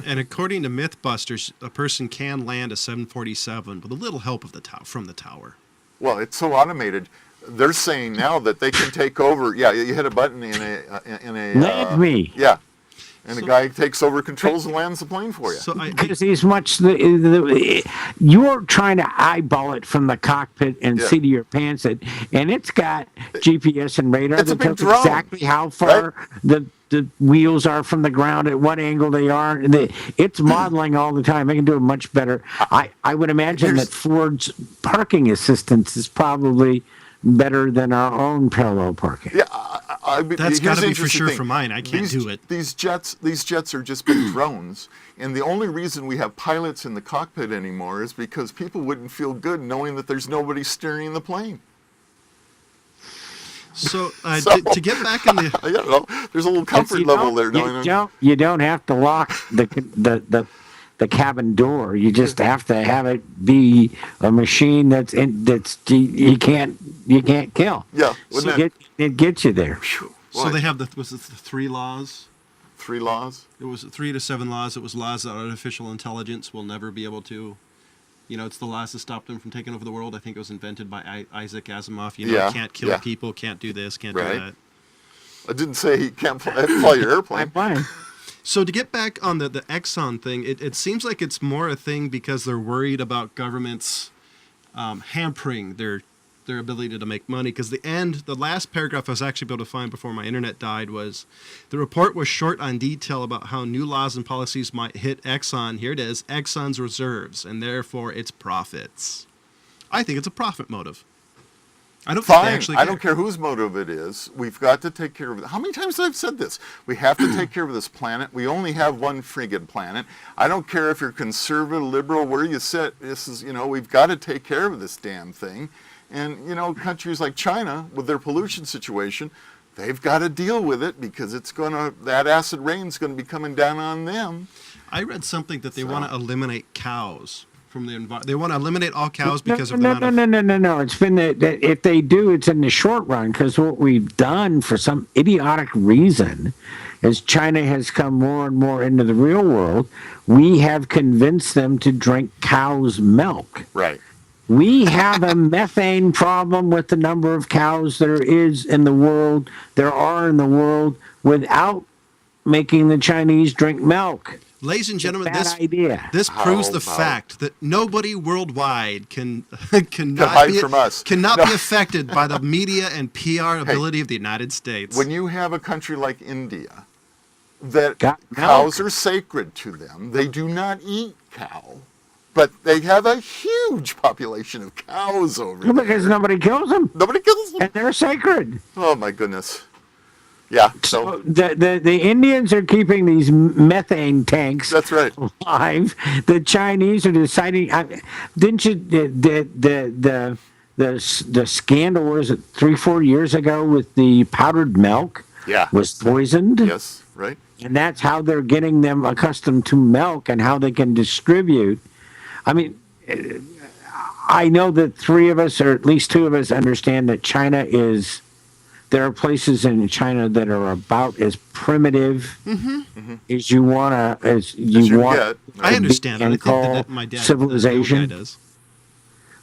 And according to Mythbusters, a person can land a 747 with a little help of from the tower. Well, it's so automated. They're saying now that they can take over. Yeah, you hit a button in a. Land me. Yeah, and the So- guy takes over, controls, and lands the plane for you. So Because he's much you're trying to eyeball it from the cockpit and Yeah. see to your pants, and it's got GPS and radar It's a that big tells drone, exactly how far the wheels are from the ground, at what angle they are. And it's modeling all the time. They can do it much better. I would imagine that Ford's parking assistance is probably better than our own parallel parking. Yeah, That's here's gotta the be for interesting sure thing. for mine. I can't do it. These jets are just big drones, and the only reason we have pilots in the cockpit anymore is because people wouldn't feel good knowing that there's nobody steering the plane. So, So- to get back on the I don't know. There's a little comfort You level don't- there. you don't have to lock the cabin door. You just have to have it be a machine that's you can't kill. Yeah, wouldn't It gets you there. Phew, so boy. they have the 3 laws. 3 laws. It was 3 to 7 laws. It was laws that artificial intelligence will never be able to. It's the laws that stop them from taking over the world. I think it was invented by Isaac Asimov. Yeah, Can't kill yeah. people, can't do this, can't Right. do that. I didn't say he can't fly your airplane. Fine. So to get back on the Exxon thing, it seems like it's more a thing because they're worried about governments hampering their ability to make money. Because the last paragraph I was actually able to find before my internet died was, the report was short on detail about how new laws and policies might hit Exxon. Here it is, Exxon's reserves and therefore its profits. I think it's a profit motive. I don't think they Fine. actually I care. don't care whose motive it is. We've got to take care of it. How many times have I said this? We have to take care of this planet. We only have one friggin' planet. I don't care if you're conservative, liberal, where you sit. This is, we've got to take care of this damn thing. And, countries like China, with their pollution situation, they've got to deal with it because that acid rain's going to be coming down on them. I read something that they So- want to eliminate cows from the environment. They want to eliminate all cows because of no, the amount no, of... no, no, no, no. It's been that if they do, it's in the short run. Because what we've done for some idiotic reason, as China has come more and more into the real world, we have convinced them to drink cow's milk. Right. We have a methane problem with the number of cows there are in the world without making the Chinese drink milk. Ladies and gentlemen, Bad idea. this proves How the about- fact that nobody worldwide cannot hide be from us. cannot No. be affected by the media and PR ability of the United States. When you have a country like India, that Got cows milk. are sacred to them, they do not eat cow, but they have a huge population of cows over there. Because nobody kills them, Nobody kills them. and they're sacred. Oh my goodness. Yeah. So The Indians are keeping these methane tanks that's right. alive. The Chinese are deciding. Didn't you the scandal was it 3-4 years ago with the powdered milk? Yeah. Was poisoned. Yes. Right. And that's how they're getting them accustomed to milk and how they can distribute. I mean, I know that 3 of us, or at least 2 of us, understand that China is. There are places in China that are about as primitive as you want to, as you you want. get. I understand. I think call that my dad, civilization. the old guy does.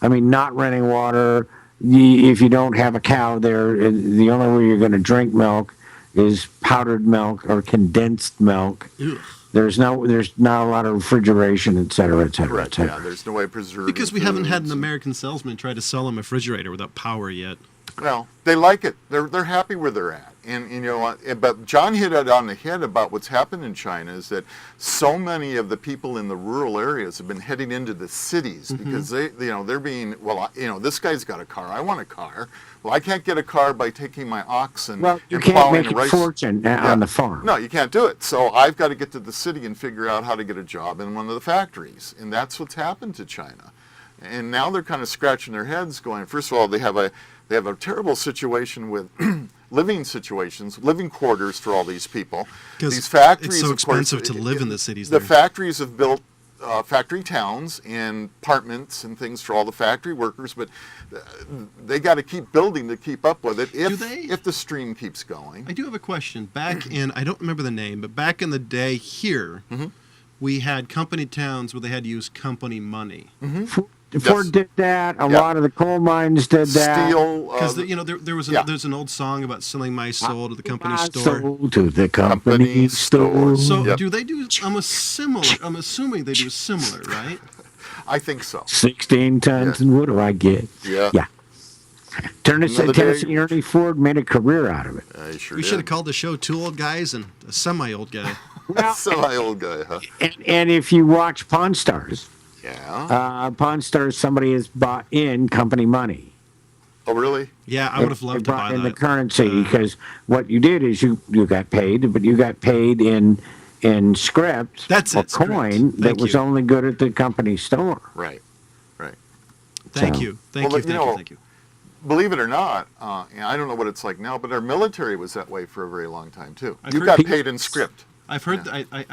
I mean, not running water. If you don't have a cow there, the only way you're going to drink milk is powdered milk or condensed milk. Ugh. There's not a lot of refrigeration, et cetera, et cetera, et Correct. cetera. Yeah. There's no way preserving. Because we haven't had an foods. American salesman try to sell them a refrigerator without power yet. Well, they like it. They're happy where they're at. And but John hit it on the head about what's happened in China is that so many of the people in the rural areas have been heading into the cities because they're being, this guy's got a car. I want a car. Well, I can't get a car by taking my oxen Well, you and can't plowing make a a rice. fortune on the farm. No, you can't do it. So I've got to get to the city and figure out how to get a job in one of the factories. And that's what's happened to China. And now they're kind of scratching their heads going, first of all, they have a terrible situation with living quarters for all these people. These factories, it's so of course, expensive to live in the cities The there. factories have built factory towns and apartments and things for all the factory workers, but they got to keep building to keep up with it if the stream keeps going. I do have a question. Back in, I don't remember the name, but back in the day here, we had company towns where they had to use company money. Ford did that. A Yeah. lot of the coal mines did that. Steel. Because there's an old song about selling my soul to the company store. Sold to the company Company store. store. So Yep. do they do? I'm assuming they do similar, right? I think so. 16 tons, Yeah. and what do I get? Yeah. Yeah. Another day. Tennessee Ernie Ford made a career out of it. I sure We did. should have called the show Two Old Guys and a Semi-Old Guy. Well, Semi-old guy, huh? and if you watch Pawn Stars, Yeah. Pawn Stars, somebody has bought in company money. Oh, really? Yeah, I would have They loved to brought buy in the that. currency because what you did is you got paid, but you got paid in script That's or it, script. coin that Thank was you. only good at the company store. Right. Right. Thank So- you. Thank Well, you. Thank you. Thank you. believe it or not, and I don't know what it's like now, but our military was that way for a very long time too. I've You heard got people- paid in script. I've heard, Yeah.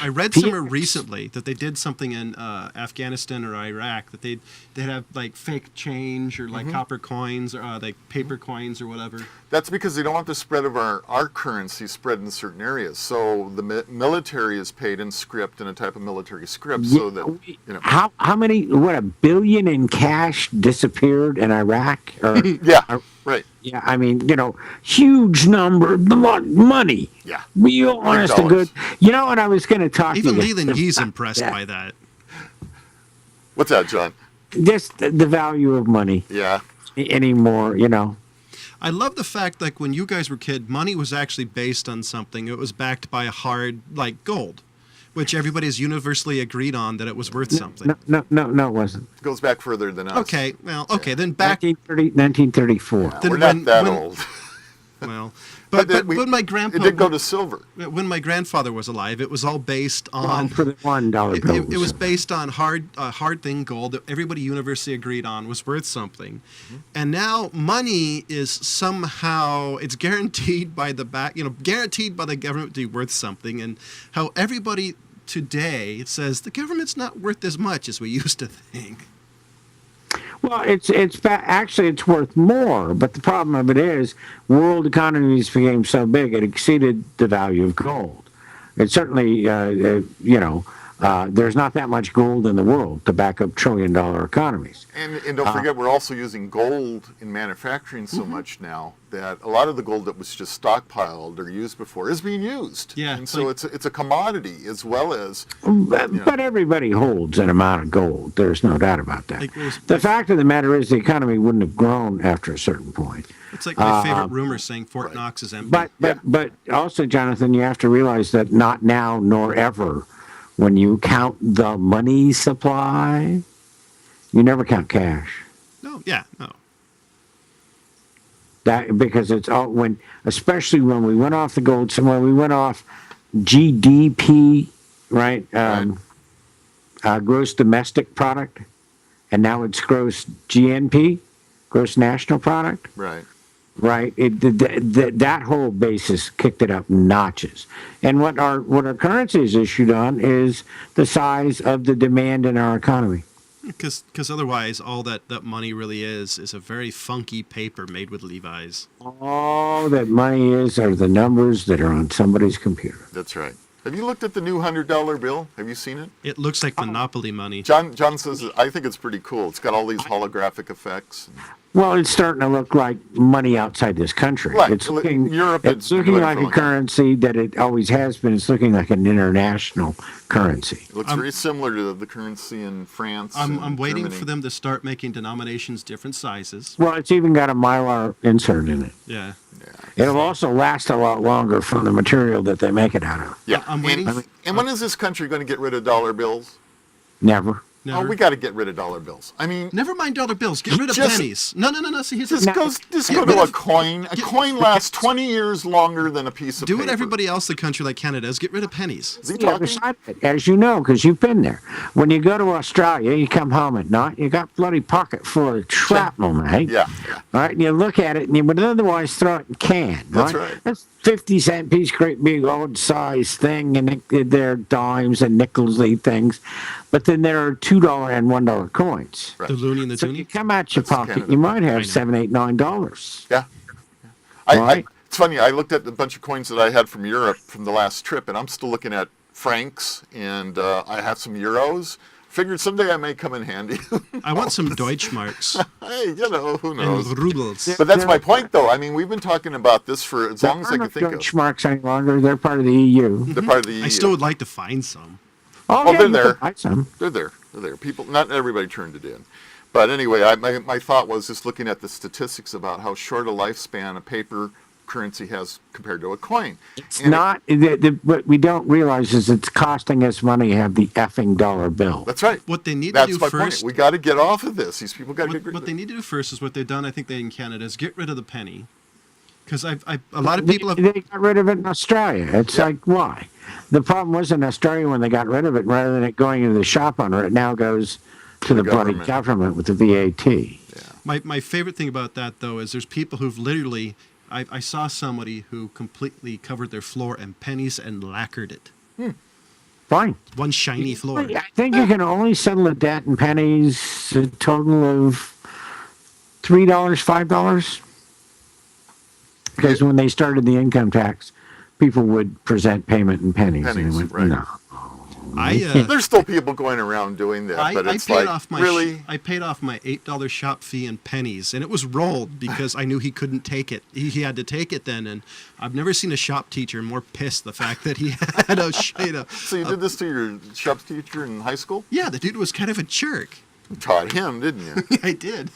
I read somewhere recently that they did something in Afghanistan or Iraq that they'd have like fake change or like copper coins or like paper coins or whatever. That's because they don't want the spread of our currency spread in certain areas. So the military is paid in script, in a type of military script, so that, you know. How many, what, $1 billion in cash disappeared in Iraq? Or, Yeah, right. yeah, I mean, huge number of money. Yeah. Real honest to dollars. good. You know what I was going to talk Even to you Leland Yee's impressed Yeah. by that. What's that, John? Just the value of money Yeah. anymore, I love the fact, like, when you guys were kid, money was actually based on something. It was backed by a hard, like, gold, which everybody's universally agreed on that it was worth something. No, it wasn't. It goes back further than us. Okay, well, okay, then back, 1934. Then We're not when- that when- old. well, but when my It grandpa, did go to silver. when my grandfather was alive, it was all based On on, for the $1 it, bill. it was based on hard thing gold that everybody universally agreed on was worth something. And now money is somehow, it's guaranteed by the guaranteed by the government to be worth something, and how everybody today says the government's not worth as much as we used to think. Well, actually it's worth more, but the problem of it is world economies became so big it exceeded the value of gold. It certainly, there's not that much gold in the world to back up trillion-dollar economies. And don't forget, we're also using gold in manufacturing so much now that a lot of the gold that was just stockpiled or used before is being used. Yeah, And so it's a commodity as well as. But everybody holds an amount of gold. There's no doubt about that. Like, The fact of the matter is the economy wouldn't have grown after a certain point. It's like my favorite rumor saying Fort Knox is empty. But also, Jonathan, you have to realize that not now nor ever, when you count the money supply, you never count cash. no. That because it's all especially when we went off the gold somewhere, we went off GDP, right? Gross domestic product, and now it's gross GNP, gross national product. Right. Right, that whole basis kicked it up notches, and what our currency is issued on is the size of the demand in our economy. Because otherwise, all that money really is a very funky paper made with Levi's. All that money are the numbers that are on somebody's computer. That's right. Have you looked at the new $100 bill? Have you seen it? It looks like Monopoly money. John says, I think it's pretty cool. It's got all these holographic effects. Well, it's starting to look like money outside this country. Right. It's looking, Europe, it's it's looking doing like it a for like that. currency that it always has been. It's looking like an international currency. It looks very similar to the currency in France. I'm and waiting Germany. for them to start making denominations different sizes. Well, it's even got a Mylar insert in it. Yeah. It'll also last a lot longer from the material that they make it out of. Yeah. I'm waiting And when is this country going to get rid of dollar bills? Never. Never. Oh, we got to get rid of dollar bills. I mean, Never mind dollar bills. Get rid of Just- pennies. No. See, here's just the go to a coin. A coin lasts 20 years longer than a piece of do paper. what everybody else in the country like Canada does. Get rid of pennies. Is he The other talking? side of it, as you know, because you've been there. When you go to Australia, you come home at night, you got bloody pocket full of shrapnel, mate. Yeah. All right, and you look at it, and you would otherwise throw it in can. That's right. That's 50-cent piece, great big old size thing, and they're dimes and nickelsy things. But then there are $2 and $1 coins. Right. The loony and the So you toonie. come out your That's pocket, Canada. you might have I know. $7, $8, $9. Yeah. Right. It's funny. I looked at a bunch of coins that I had from Europe from the last trip, and I'm still looking at francs, and I have some euros. Figured someday I may come in handy. I want some Deutschmarks Hey, who knows? and rubles. But that's my point, though. I mean, we've been talking about this for as long as I There can are think no of. Deutschmarks any longer. They're part of the EU. They're part of the EU. I still would like to find some. Oh, yeah, they're you there. can buy some. They're there. They're there. People, not everybody turned it in. But anyway, my thought was just looking at the statistics about how short a lifespan a paper currency has compared to a coin. It's And not, what we don't realize is it's costing us money to have the effing dollar bill. That's right. What they need to That's do my first. point. We got to get off of this. These people got to get rid What of they it. need to do first is what they've done. I think they in Canada is get rid of the penny, because a lot of people have. They got rid of it in Australia. It's like, why? The problem was in Australia when they got rid of it, rather than it going into the shop owner, it now goes to the bloody government. government with the VAT. Yeah. My favorite thing about that, though, is there's people who've literally, I saw somebody who completely covered their floor in pennies and lacquered it. Fine. One shiny floor. I think you can only settle a debt in pennies, a total of $3, $5. Because when they started the income tax, people would present payment in pennies. And Pennies, they went, right. No. There's still people going around doing that, but it's like, really? I paid off my $8 shop fee in pennies, and it was rolled because I knew he couldn't take it. He had to take it then, and I've never seen a shop teacher more pissed the fact that he had a So you did this to your shop teacher in high school? Yeah, the dude was kind of a jerk. You taught him, didn't you? I did.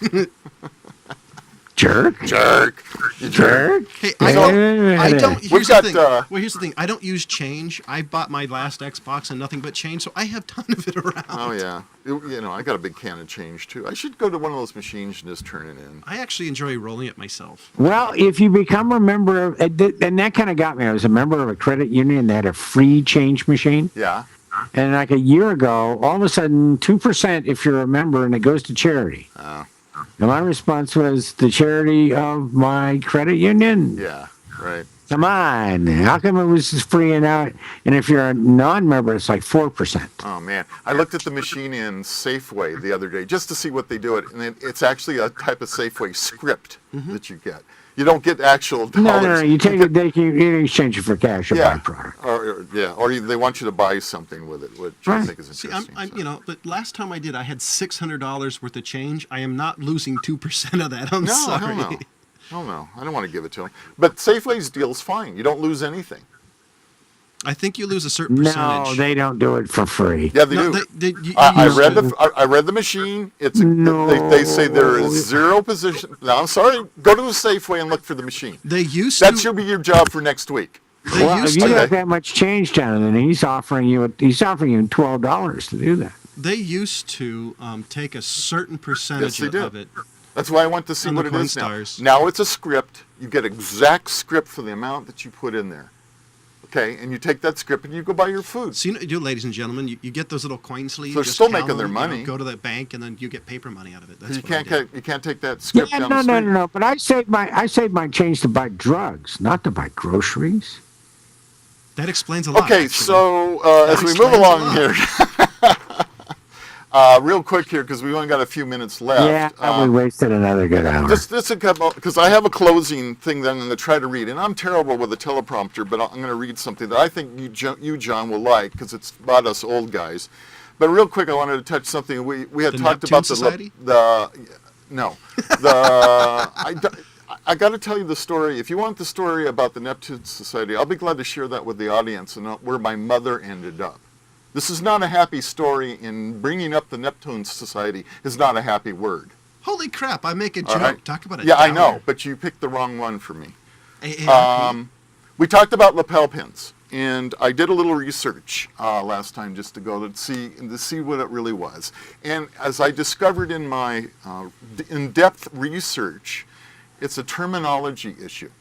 Jerk? Jerk. You jerk. Hey, Wait a minute. I don't. We've Here's got, the thing. Well, here's the thing. I don't use change. I bought my last Xbox and nothing but change, so I have a ton of it around. Oh, yeah. You know, I got a big can of change, too. I should go to one of those machines and just turn it in. I actually enjoy rolling it myself. Well, if you become a member of, and that kind of got me. I was a member of a credit union that had a free change machine. Yeah. And like a year ago, all of a sudden, 2% if you're a member, and it goes to charity. Oh. And my response was the charity of my credit union. Yeah, right. Come on, how come it was free and out? And if you're a non-member, it's like 4%. Oh, man. I looked at the machine in Safeway the other day just to see what they do it, and it's actually a type of Safeway script that you get. You don't get actual dollars. No, you take it. You exchange it for cash or byproduct. Or they want you to buy something with it, which I think is See, interesting. but last time I did, I had $600 worth of change. I am not losing 2% of that. I'm sorry. Hell no. I don't want to give it to them. But Safeway's deal's fine. You don't lose anything. I think you lose a certain percentage. No, they don't do it for free. Yeah, they do. I read the machine. They say there is zero position. Now, I'm sorry. Go to the Safeway and look for the machine. That should be your job for next week. If you have that much change down, then he's offering you $12 to do that. They used to take a certain percentage of it. That's why I want to see what it is now. Now it's a script. You get exact script for the amount that you put in there. Okay, and you take that script and you go buy your food. So ladies and gentlemen, you get those little coin sleeves. So they're still making their money. Go to the bank and then you get paper money out of it. That's you can't take that script down the street. No. But I saved my change to buy drugs, not to buy groceries. That explains a lot. Okay, so as we move along here, real quick here, because we only got a few minutes left. Yeah, we wasted another good hour. Just a couple, because I have a closing thing that I'm going to try to read, and I'm terrible with a teleprompter, but I'm going to read something that I think you John, will like, because it's about us old guys. But real quick, I wanted to touch something we had talked Neptune about Society? I got to tell you the story. If you want the story about the Neptune Society, I'll be glad to share that with the audience and where my mother ended up. This is not a happy story, and bringing up the Neptune Society is not a happy word. Holy crap, I make a joke. Right? Talk about it. Yeah, I know, but you picked the wrong one for me. AARP. We talked about lapel pins, and I did a little research last time just to go to see what it really was. And as I discovered in my in-depth research, it's a terminology issue.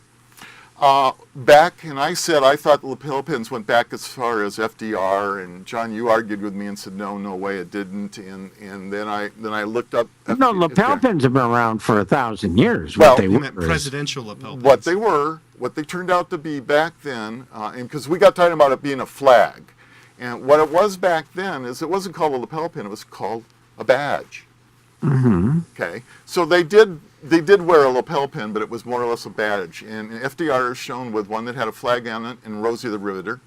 And I said I thought the lapel pins went back as far as FDR, and John, you argued with me and said no way it didn't, and then I looked up. No, lapel pins have been around for 1,000 years. Well, You meant presidential lapel pins. What they turned out to be back then, and because we got talking about it being a flag, and what it was back then is it wasn't called a lapel pin; it was called a badge. Mm-hmm. Okay, so they did wear a lapel pin, but it was more or less a badge. And FDR is shown with one that had a flag on it, and Rosie the Riveter.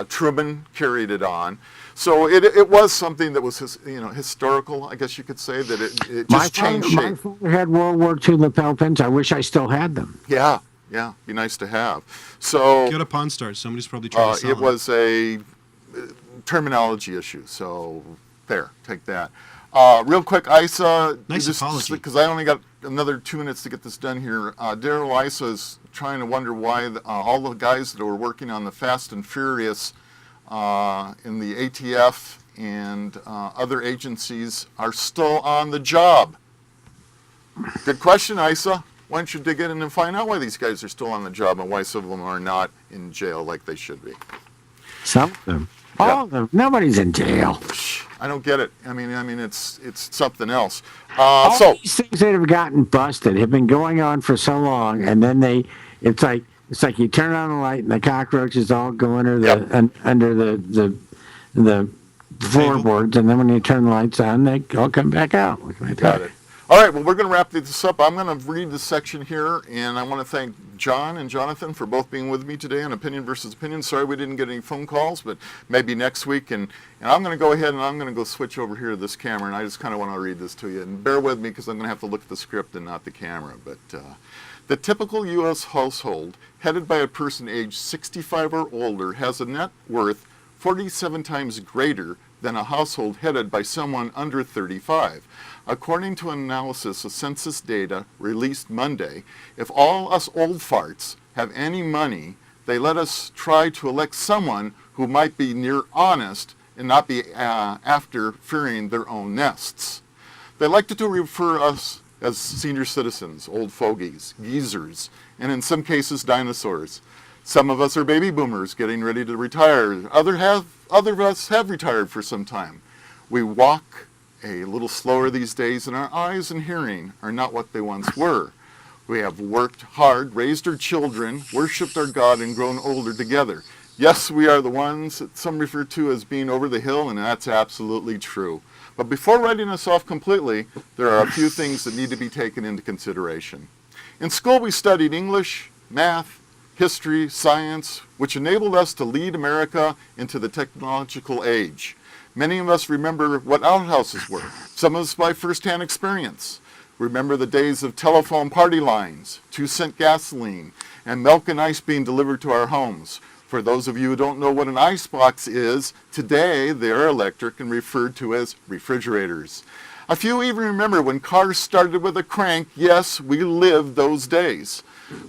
Truman carried it on. So it was something that was historical, I guess you could say, that it just changed shape. My father had World War II lapel pins. I wish I still had them. Yeah, be nice to have. So Go to Pawn Stars. Somebody's probably trying to sell it them. was a terminology issue. So there, take that. Real quick, Issa. Nice apology. Because I only got another 2 minutes to get this done here. Daryl Issa is trying to wonder why all the guys that were working on the Fast and Furious in the ATF and other agencies are still on the job. Good question, Issa. Why don't you dig in and find out why these guys are still on the job and why some of them are not in jail like they should be. Some of them. All of them. Nobody's in jail. I don't get it. I mean, it's something else. All So these things that have gotten busted have been going on for so long, and then it's like you turn on the light and the cockroaches all go under Yep. under the floorboards, and then when you turn the lights on, they all come back out. What can I tell got you? it. All right, well, we're going to wrap this up. I'm going to read this section here, and I want to thank John and Jonathan for both being with me today on Opinion versus Opinion. Sorry we didn't get any phone calls, but maybe next week. And I'm going to go ahead and I'm going to go switch over here to this camera, and I just kind of want to read this to you. And bear with me because I'm going to have to look at the script and not the camera. But the typical U.S. household headed by a person aged 65 or older has a net worth 47 times greater than a household headed by someone under 35. According to an analysis of census data released Monday, if all us old farts have any money, they let us try to elect someone who might be near honest and not be after fearing their own nests. They like to refer us as senior citizens, old fogies, geezers, and in some cases dinosaurs. Some of us are baby boomers getting ready to retire. Other of us have retired for some time. We walk a little slower these days, and our eyes and hearing are not what they once were. We have worked hard, raised our children, worshipped our God, and grown older together. Yes, we are the ones that some refer to as being over the hill, and that's absolutely true. But before writing us off completely, there are a few things that need to be taken into consideration. In school, we studied English, math, history, science, which enabled us to lead America into the technological age. Many of us remember what outhouses were, some of us by first-hand experience. Remember the days of telephone party lines, 2-cent gasoline, and milk and ice being delivered to our homes. For those of you who don't know what an icebox is, today they are electric and referred to as refrigerators. A few even remember when cars started with a crank. Yes, we lived those days.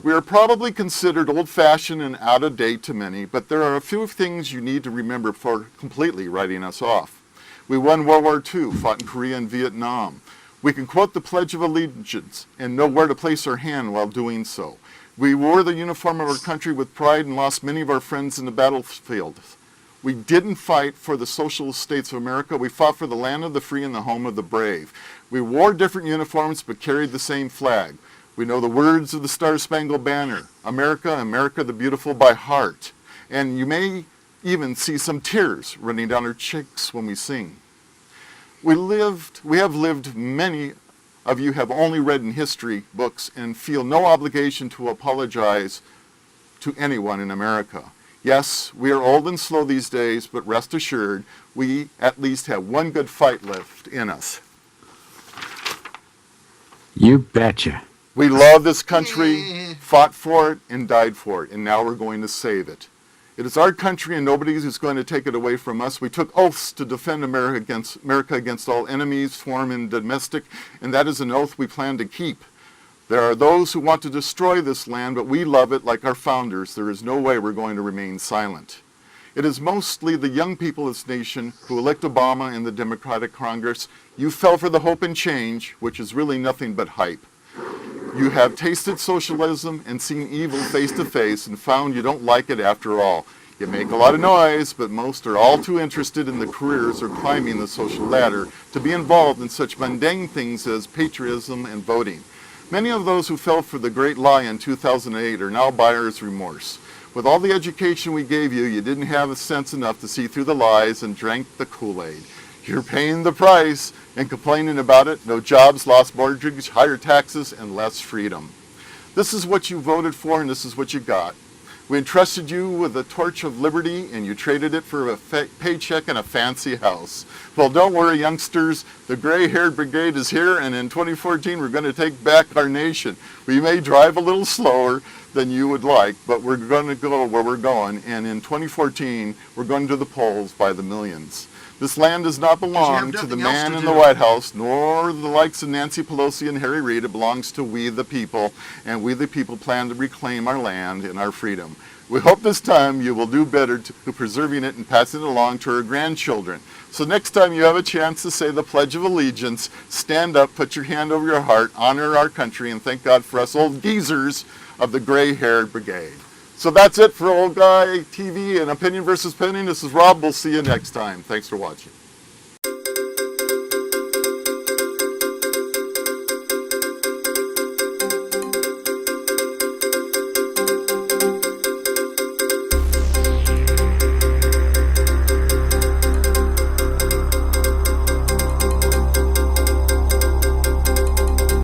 We are probably considered old-fashioned and out of date to many, but there are a few things you need to remember before completely writing us off. We won World War II, fought in Korea and Vietnam. We can quote the Pledge of Allegiance and know where to place our hand while doing so. We wore the uniform of our country with pride and lost many of our friends in the battlefield. We didn't fight for the socialist states of America. We fought for the land of the free and the home of the brave. We wore different uniforms but carried the same flag. We know the words of the Star-Spangled Banner, America, America the Beautiful, by heart. And you may even see some tears running down our cheeks when we sing. We have lived, many of you have only read in history books and feel no obligation to apologize to anyone in America. Yes, we are old and slow these days, but rest assured, we at least have one good fight left in us. You betcha. We love this country, fought for it, and died for it, and now we're going to save it. It is our country, and nobody is going to take it away from us. We took oaths to defend America against all enemies, foreign and domestic, and that is an oath we plan to keep. There are those who want to destroy this land, but we love it like our founders. There is no way we're going to remain silent. It is mostly the young people of this nation who elect Obama and the Democratic Congress. You fell for the hope and change, which is really nothing but hype. You have tasted socialism and seen evil face to face and found you don't like it after all. You make a lot of noise, but most are all too interested in the careers or climbing the social ladder to be involved in such mundane things as patriotism and voting. Many of those who fell for the great lie in 2008 are now buyer's remorse. With all the education we gave you, you didn't have a sense enough to see through the lies and drank the Kool-Aid. You're paying the price and complaining about it. No jobs, lost mortgage, higher taxes, and less freedom. This is what you voted for, and this is what you got. We entrusted you with a torch of liberty, and you traded it for a paycheck and a fancy house. Well, don't worry, youngsters. The gray-haired brigade is here, and in 2014, we're going to take back our nation. We may drive a little slower than you would like, but we're going to go where we're going, and in 2014, we're going to the polls by the millions. This land does not belong to the man in the White House, nor the likes of Nancy Pelosi and Harry Reid. It belongs to we the people, and we the people plan to reclaim our land and our freedom. We hope this time you will do better to preserving it and passing it along to our grandchildren. So next time you have a chance to say the Pledge of Allegiance, stand up, put your hand over your heart, honor our country, and thank God for us old geezers of the gray-haired brigade. So that's it for Old Guy TV and Opinion versus Opinion. This is Rob. We'll see you next time. Thanks for watching.